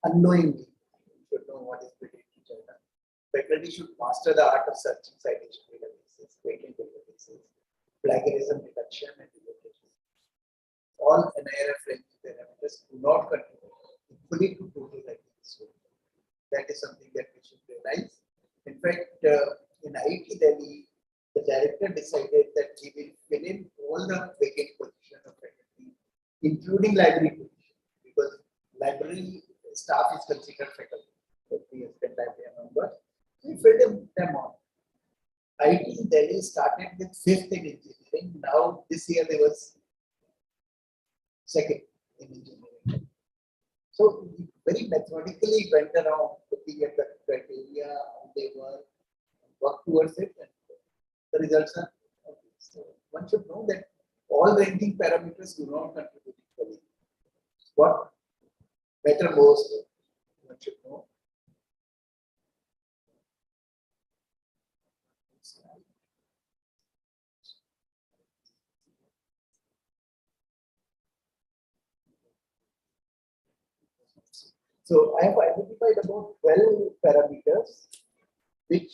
S4: unknowingly. You should know what is predatory journal. Faculty should master the art of searching citation databases, patent databases, plagiarism detection, and revocation. All NIRF parameters do not contribute equally to total ranking score. That is something that we should realize. In fact, in IIT Delhi, the director decided that he will fill in all the vacant positions of faculty, including library position, because library staff is considered faculty. He has been library member. He filled them on. IIT Delhi started with 5th in engineering. Now this year there was 2nd in engineering. So he very methodically went around looking at the criteria, how they work towards it, and the results are obvious. So one should know that all ranking parameters do not contribute equally. What matter most, one should know. So I have identified about 12 parameters which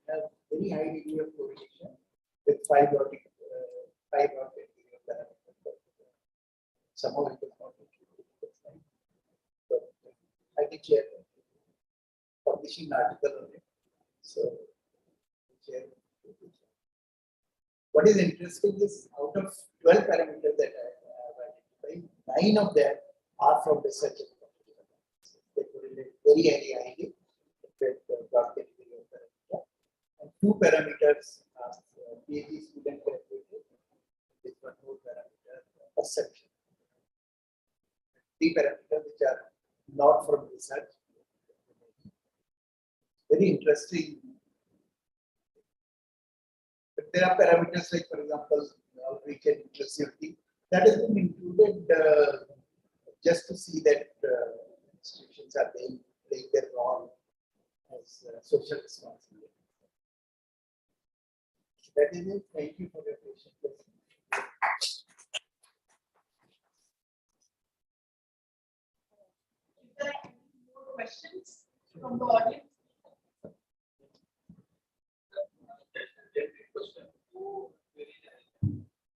S4: have very high degree of correlation with 5 or 10 degree of parameters. Some of it is not included. But I can share publishing an article on it. So share. What is interesting is out of 12 parameters that I have identified, 9 of them are from research. They correlate very highly with the category of parameter. And 2 parameters are PhD student calculated, with 1 more parameter perception. 3 parameters which are not from research. Very interesting. But there are parameters like, for example, outreach and inclusivity that has been included just to see that institutions are playing their role as social responsibility. That is it. Thank you for your patience.
S2: Is there any more questions from the audience?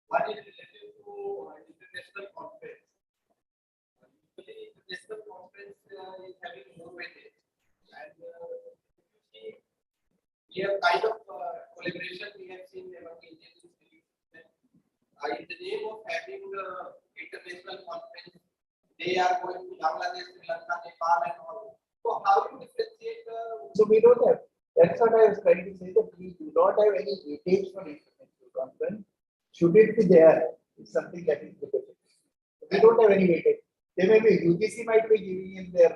S5: What is related to international conference? Usually, international conference is having more weightage, and see, we have kind of collaboration we have seen among Indian institutions. In the name of having international conference, they are going to Bangladesh, Sri Lanka, Nepal, and all. So, how you differentiate?
S4: So we don't have. That's what I was trying to say, that we do not have any weightage for international conference. Should it be there? It's something that is debated. We don't have any weightage. They may be, UGC might be giving in their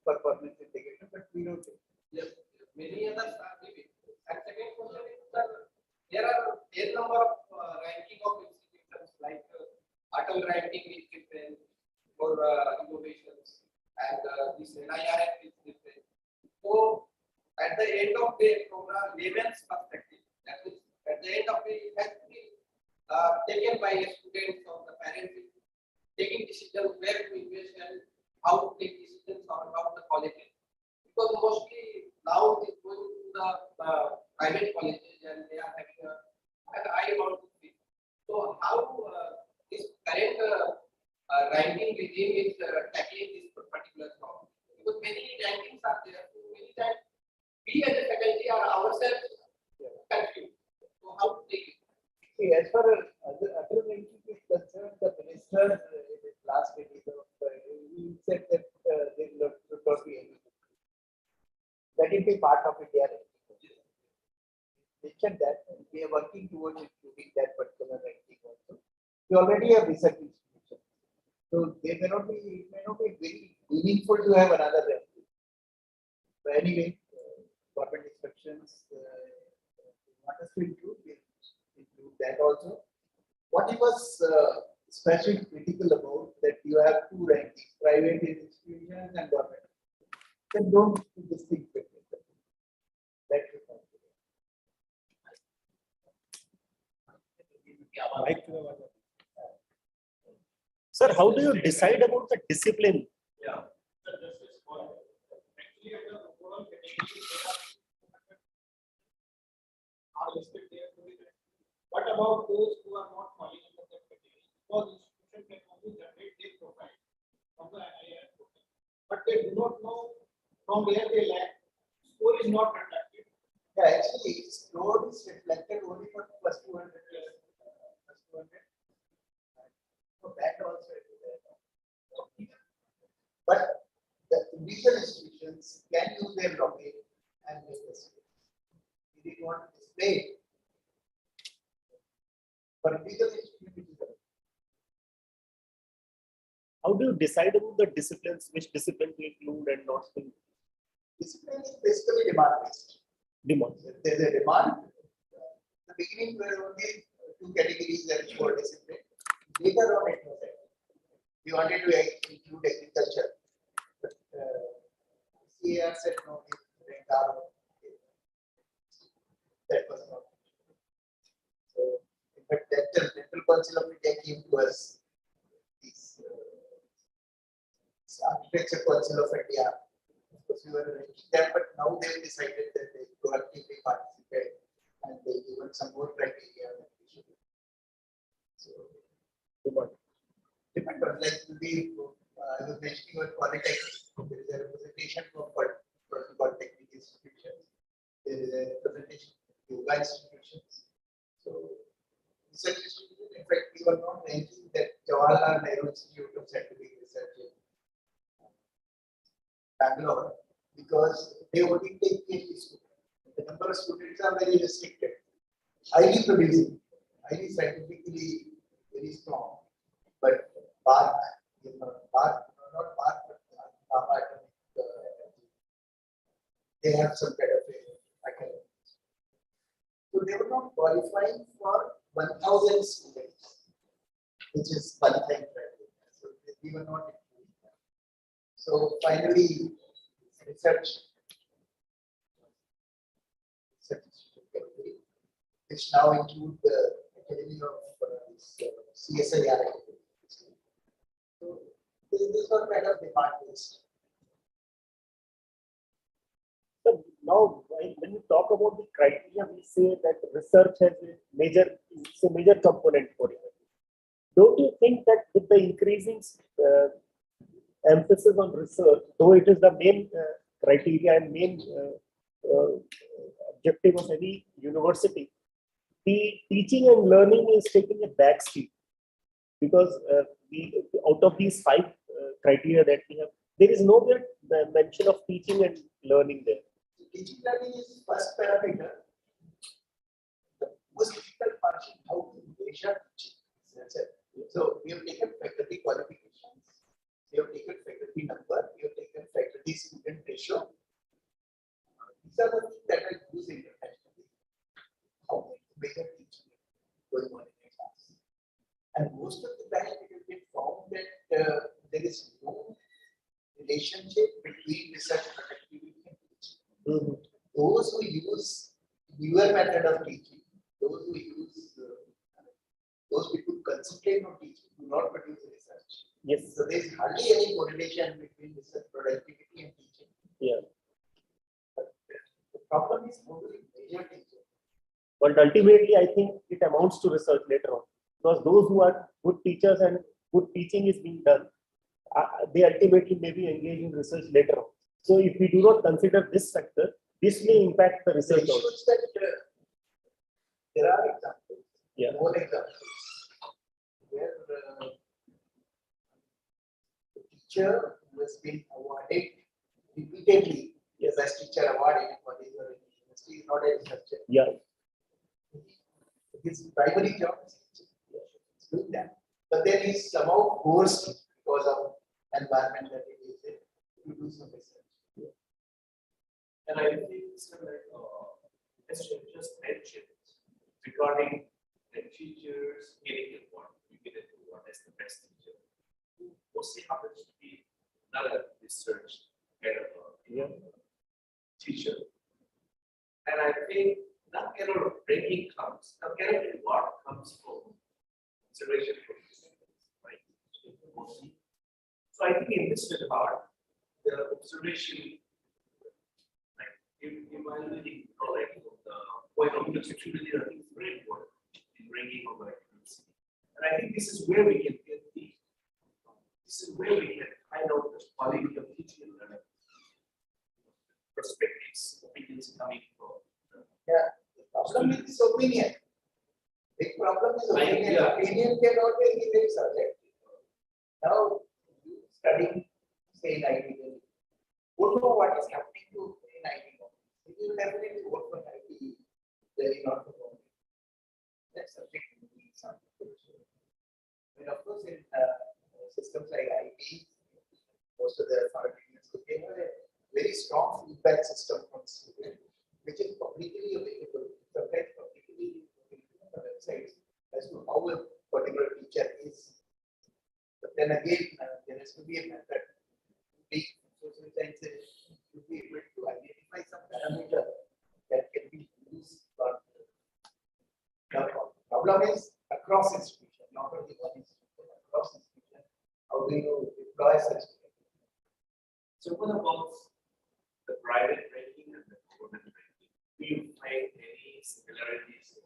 S4: performance indicator, but we don't.
S5: Yes, many others are giving. And second question is that there are a number of ranking of institutions like Atal ranking is different for innovations, and this NIRF is different. So at the end of the program, layman's perspective, that is, at the end of the it has to be taken by students or the parents, taking decisions where to invest and how to take decisions on about the quality. Because mostly now it is going to the private colleges and they are having a high amount of fees. So how this current ranking regime is tackling this particular problem? Because many rankings are there, so many times we as a faculty are ourselves confused. So how to take it?
S4: See, as far as other ranking is concerned, the minister in his last meeting he said that there should not be any. Let it be part of India ranking. Mentioned that, and we are working towards including that particular ranking also. We already have research institutions, so they may not be. It may not be very meaningful to have another ranking. But anyway, government inspections want us to include that also. What he was especially critical about, that you have 2 rankings, private institutions and government. Then don't distinguish between them. That should not be there.
S3: Like to the one.
S7: Sir, how do you decide about the discipline?
S6: Yeah. So this is what actually at the overall category are listed there to be there. What about those who are not falling under that category? Because institution can only generate their profile from the NIR profile. But they do not know from where they lack. Score is not reflected.
S4: Yeah, actually, score is reflected only for plus 200. Plus 200. So that also is there. But the individual institutions can use their login and make the score. If they want to display it, for individual institutions,
S7: How do you decide about the disciplines, which discipline to include and not to
S4: discipline is basically demand based.
S7: demand?
S4: There's a demand. The beginning were only two categories that were discipline. Later on it was that we wanted to include agriculture. But CAR said no, that was not. So, in fact, that the Central Council of India came to us. This Architecture Council of India. Of course, we were ranking them, but now they've decided that they proactively participate and they given some more criteria that we should. So,
S7: Demand.
S4: depend on like I was mentioning about politics. There is a representation from polytechnic institutions. There is a representation from yoga institutions. So, research institutions, in fact, we were not ranking that Jawaharlal Nehru Institute of Scientific Research in Bangalore because they only take PhD students. The number of students are very restricted, highly producing, highly scientifically very strong, but Bharat, not Bharat, but Bharat, they have some kind of academics. So they were not qualifying for 1,000 students, which is qualifying criteria. So we were not including that. So finally, research category, which now include the Academy of CSIR. So this was kind of demand based.
S7: So now, when you talk about the criteria, we say that research has a major component for it. Don't you think that with the increasing emphasis on research, though it is the main criteria and main objective of any university, the teaching and learning is taking a back seat because out of these 5 criteria that we have, there is nowhere the mention of teaching and learning there.
S4: Teaching learning is first parameter. The most difficult part is how to measure teaching. That's it. So we have taken faculty qualifications, we have taken faculty number, we have taken faculty student ratio. These are the things that are used internationally. How to measure teaching going on in a class. And most of the time it has been found that there is no relationship between research productivity and teaching. Those who use newer method of teaching, those who use those people who concentrate on teaching do not produce research.
S7: Yes.
S4: So there is hardly any correlation between research productivity and teaching.
S7: Yeah.
S4: But the problem is how do we measure teaching?
S7: But ultimately, I think it amounts to research later on because those who are good teachers and good teaching is being done, they ultimately may be engaged in research later on. So if we do not consider this factor, this may impact the
S4: The
S7: research
S4: issue
S7: also.
S4: is that there are examples,
S7: Yeah.
S4: more examples, where the teacher who has been awarded repeatedly the best teacher award in a college or in a university is not a researcher.
S7: Yeah.
S4: His primary job is teaching. He's doing that. But then he's somehow forced because of environment that he is in to do some research.
S1: And I think it's like, as you just mentioned, regarding the teachers getting award, you get an award as the best teacher. Mostly happens to be not a research kind of teacher. And I think not kind of ranking comes, not kind of reward comes from consideration for students, right?
S8: So I think in this regard, the observation, like evaluating correctly the point of intersectionality, I think is very important in bringing over accuracy. And I think this is where we can get find out the quality of teaching and learning. Perspectives, opinions coming from.
S4: Yeah, the problem is opinion. Big problem is opinion.
S8: Yeah.
S4: Opinion cannot be very subjective. Now, you study, say, in IT, don't know what is happening to in IT. You will definitely vote for IT, very not for government. That's subject to be something. I mean, of course, in systems like IT, most of the authorities, they have a very strong feedback system from students, which is publicly available, sometimes publicly available on the websites as to how a particular teacher is. But then again, there has to be a method to take social sciences to be able to identify some parameter that can be used for the problem is across institution, not only one institution, across institution. How do you deploy such?
S8: So what about the private ranking and the government ranking? Do you find any similarities?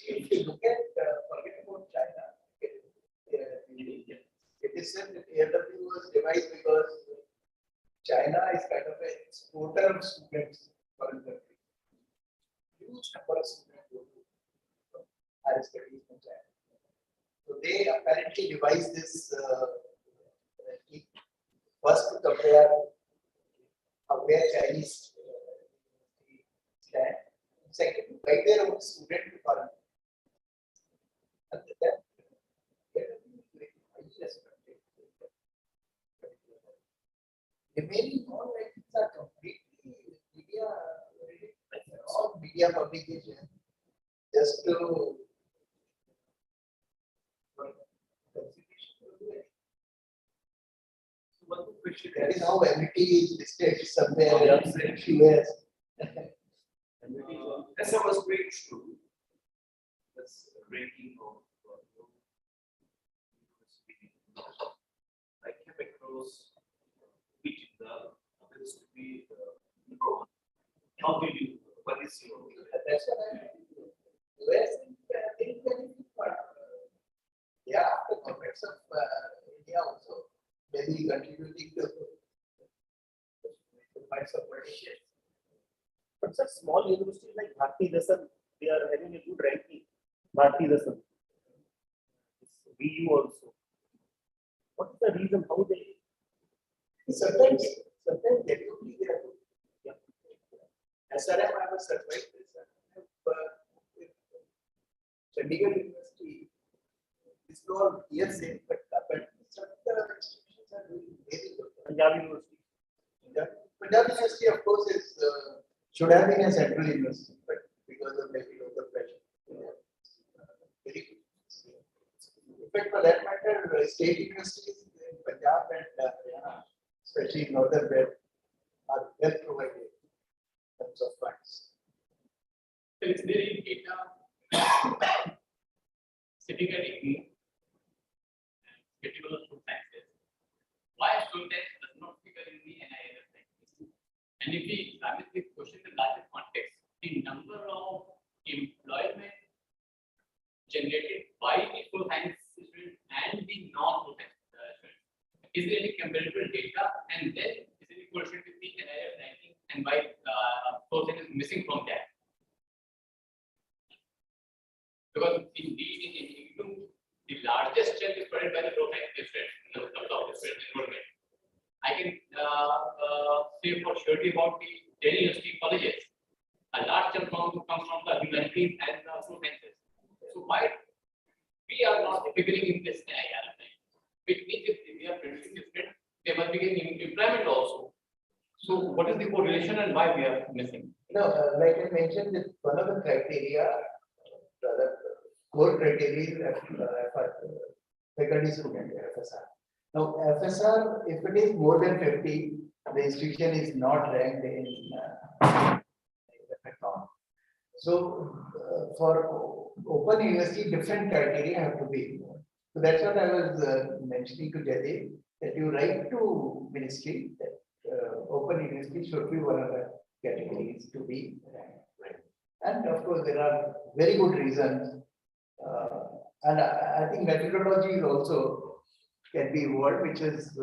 S4: If you look at, forget about China, it is said that AW was devised because China is kind of an exporter of students for the country. Huge number of students go to higher studies in China. So they apparently devised this ranking first to compare where Chinese stand. Second, to guide their own student to foreign. And then, remaining all rankings are completely media, all media publication, just to
S8: One question
S4: that is how MIT is listed somewhere in US.
S8: as I was going through this ranking of I came across which the happens to be the number one. How do you, what is your?
S4: That's what I mean. US think very good, but yeah, the governments of India also maybe contributing to find some politicians.
S7: But such small universities like Bharti Dasan, they are having a good ranking. Bharti Dasan. VU also. What is the reason how they?
S4: Sometimes they do be there. SRM, I was surprised. Chandigarh University is not hearsay, but some of the institutions are doing very good.
S7: Punjab University.
S4: Punjab University, of course, is should have been a central university, but because of maybe local pressure, very good. In fact, for that matter, state universities in Punjab and Haryana, especially in northern belt, are well provided in terms of funds.
S5: So it's there in data sitting at degree and particular food sciences. Why food science does not figure in the NIL ranking? And if we examine the question in larger context, the number of employment generated by the food science students and the non-food science students, is there any comparable data? And then is it equal to the NIL ranking and why food science is missing from that? Because in the largest chunk is provided by the food science students in the top student enrollment. I can say for surety about the Delhi University colleges. A large chunk comes from the humanities and the food sciences. So why we are not figuring in this NIL thing? Which means if we are producing different, they must be getting employment also. So what is the correlation and why we are missing?
S4: No, like I mentioned, it's one of the criteria, rather core criteria for faculty student FSR. Now, FSR, if it is more than 50, the institution is not ranked in the account. So, for open university, different criteria have to be involved. So that's what I was mentioning to Jaideep, that you write to ministry that open university should be one of the categories to be ranked. And of course, there are very good reasons. And I think methodology is also can be involved, which is,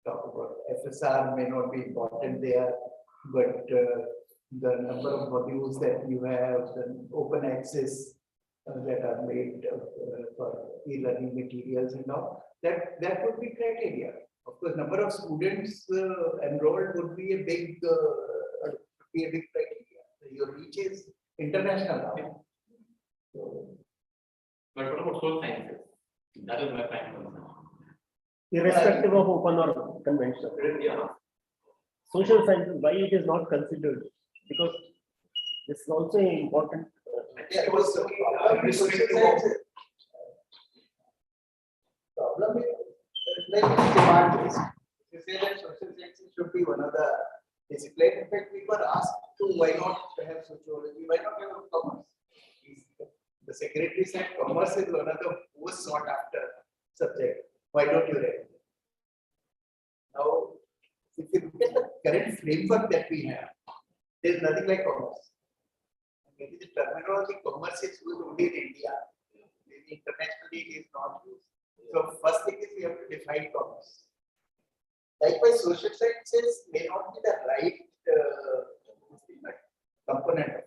S4: talk about FSR may not be important there, but the number of modules that you have, the open access that are made for e-learning materials and all, that would be criteria. Of course, number of students enrolled would be a big criteria. Your reach is international now. So,
S5: But what about social sciences? That is my prime concern.
S7: Irrespective of open or conventional.
S5: Yeah.
S7: Social sciences, why it is not considered? Because this is also important.
S4: yeah, it was problem with social sciences. Problem is like it's demand based. You say that social sciences should be one of the discipline. In fact, we were asked to why not have sociology, why not have commerce? The secretary said commerce is one of the most sought after subject. Why don't you read? Now, if you look at the current framework that we have, there is nothing like commerce. Maybe the terminology commerce is used only in India. Maybe internationally it is not used. So first thing is we have to define commerce. Likewise, social sciences may not be the right component of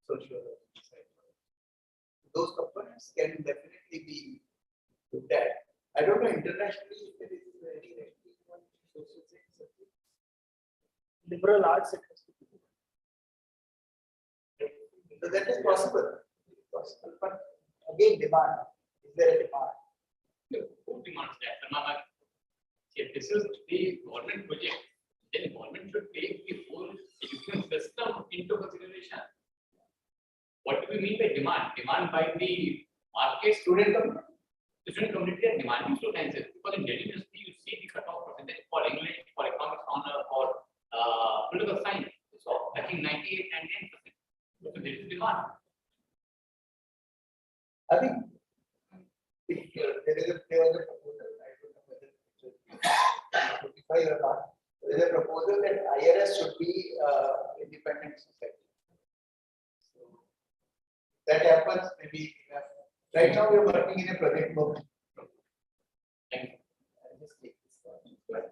S4: sociology. Those components can definitely be looked at. I don't know internationally if there is any recognition on social science.
S7: Liberal arts.
S4: So that is possible. But again, demand. Is there a demand?
S5: Who demands that? If this is the government project, then government should take the whole education system into consideration. What do we mean by demand? Demand by the market student community. The student community are demanding student sciences because in Delhi University you see the cutoff percentage for English, for economics honor, for political science. So I think 98 and 10%. So there is demand.
S4: I think if there is a proposal, I don't know whether it's notified or not. There is a proposal that IRS should be independent society. So that happens maybe. Right now we are working in a project book.
S5: Thank you.
S4: I'll just take this one.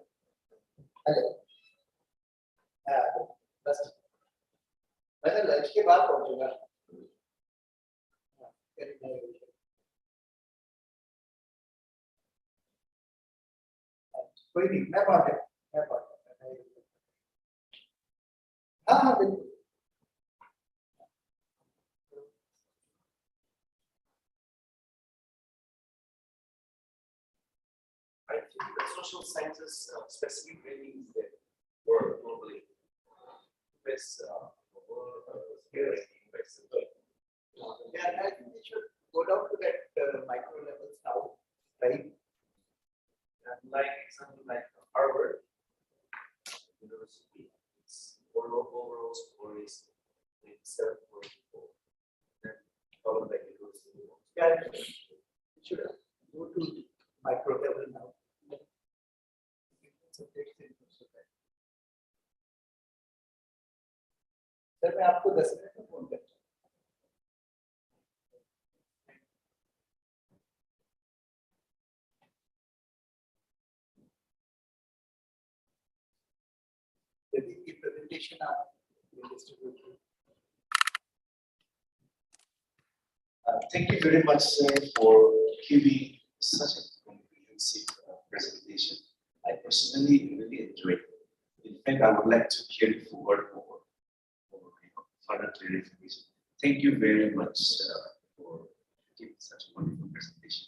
S4: Hello. बस मैं तो lunch के बाद पहुंचूंगा कोई नहीं मैं पहुंचा हाँ हाँ बिल्कुल
S8: I think the social sciences specific ratings that were globally best here.
S4: Yeah, I think we should go down to that micro levels now, right?
S8: Like example like Harvard University, its overall score is 7.4. Then followed by University.
S4: Yeah, we should go to micro level now. Sir मैं आपको 10 minute में phone करता हूँ यदि ये presentation आप distribute
S1: Thank you very much, sir, for giving such a comprehensive presentation. I personally really enjoyed it. In fact, I would like to carry forward for further clarification. Thank you very much for giving such a wonderful presentation.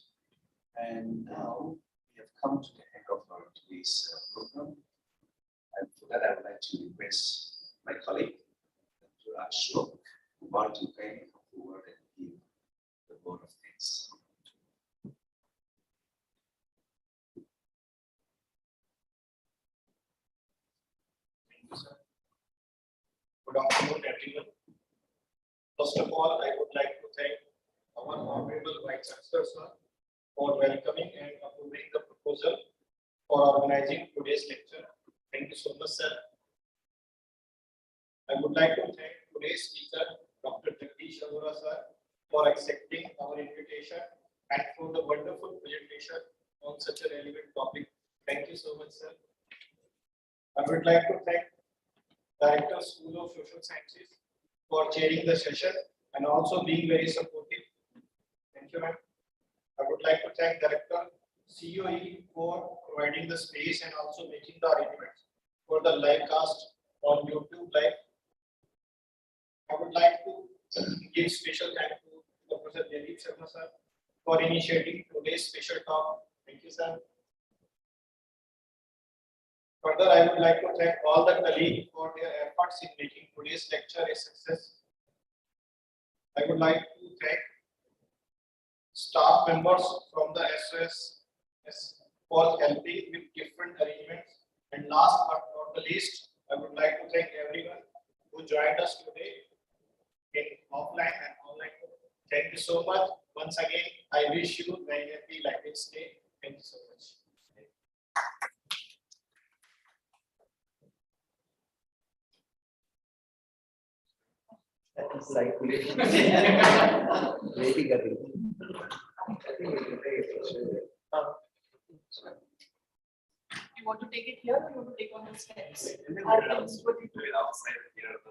S1: And now we have come to the end of our today's program. And for that, I would like to request my colleague, Dr. Ashok, who want to kindly come forward and give the vote of thanks.
S9: Thank you, sir. Good afternoon, everyone. First of all, I would like to thank our
S6: our honorable Vice Chancellor, sir, for welcoming and approving the proposal for organizing today's lecture. Thank you so much, sir. I would like to thank today's speaker, Dr. Jagdish Arora, sir, for accepting our invitation and for the wonderful presentation on such a relevant topic. Thank you so much, sir. I would like to thank Director, School of Social Sciences, for chairing the session and also being very supportive. Thank you, ma'am. I would like to thank Director, COE, for providing the space and also making the arrangements for the live cast on YouTube Live. I would like to give special thanks to Professor Jaideep Sharma, sir, for initiating today's special talk. Thank you, sir. Further, I would like to thank all the colleagues for their efforts in making today's lecture a success. I would like to thank staff members from the SOS for helping with different arrangements. And last but not the least, I would like to thank everyone who joined us today in offline and online. Thank you so much. Once again, I wish you a very happy Librarians Day. Thank you so much.
S4: Ready, Gary.
S2: You want to take it here or you want to take on the steps?
S8: Outside here.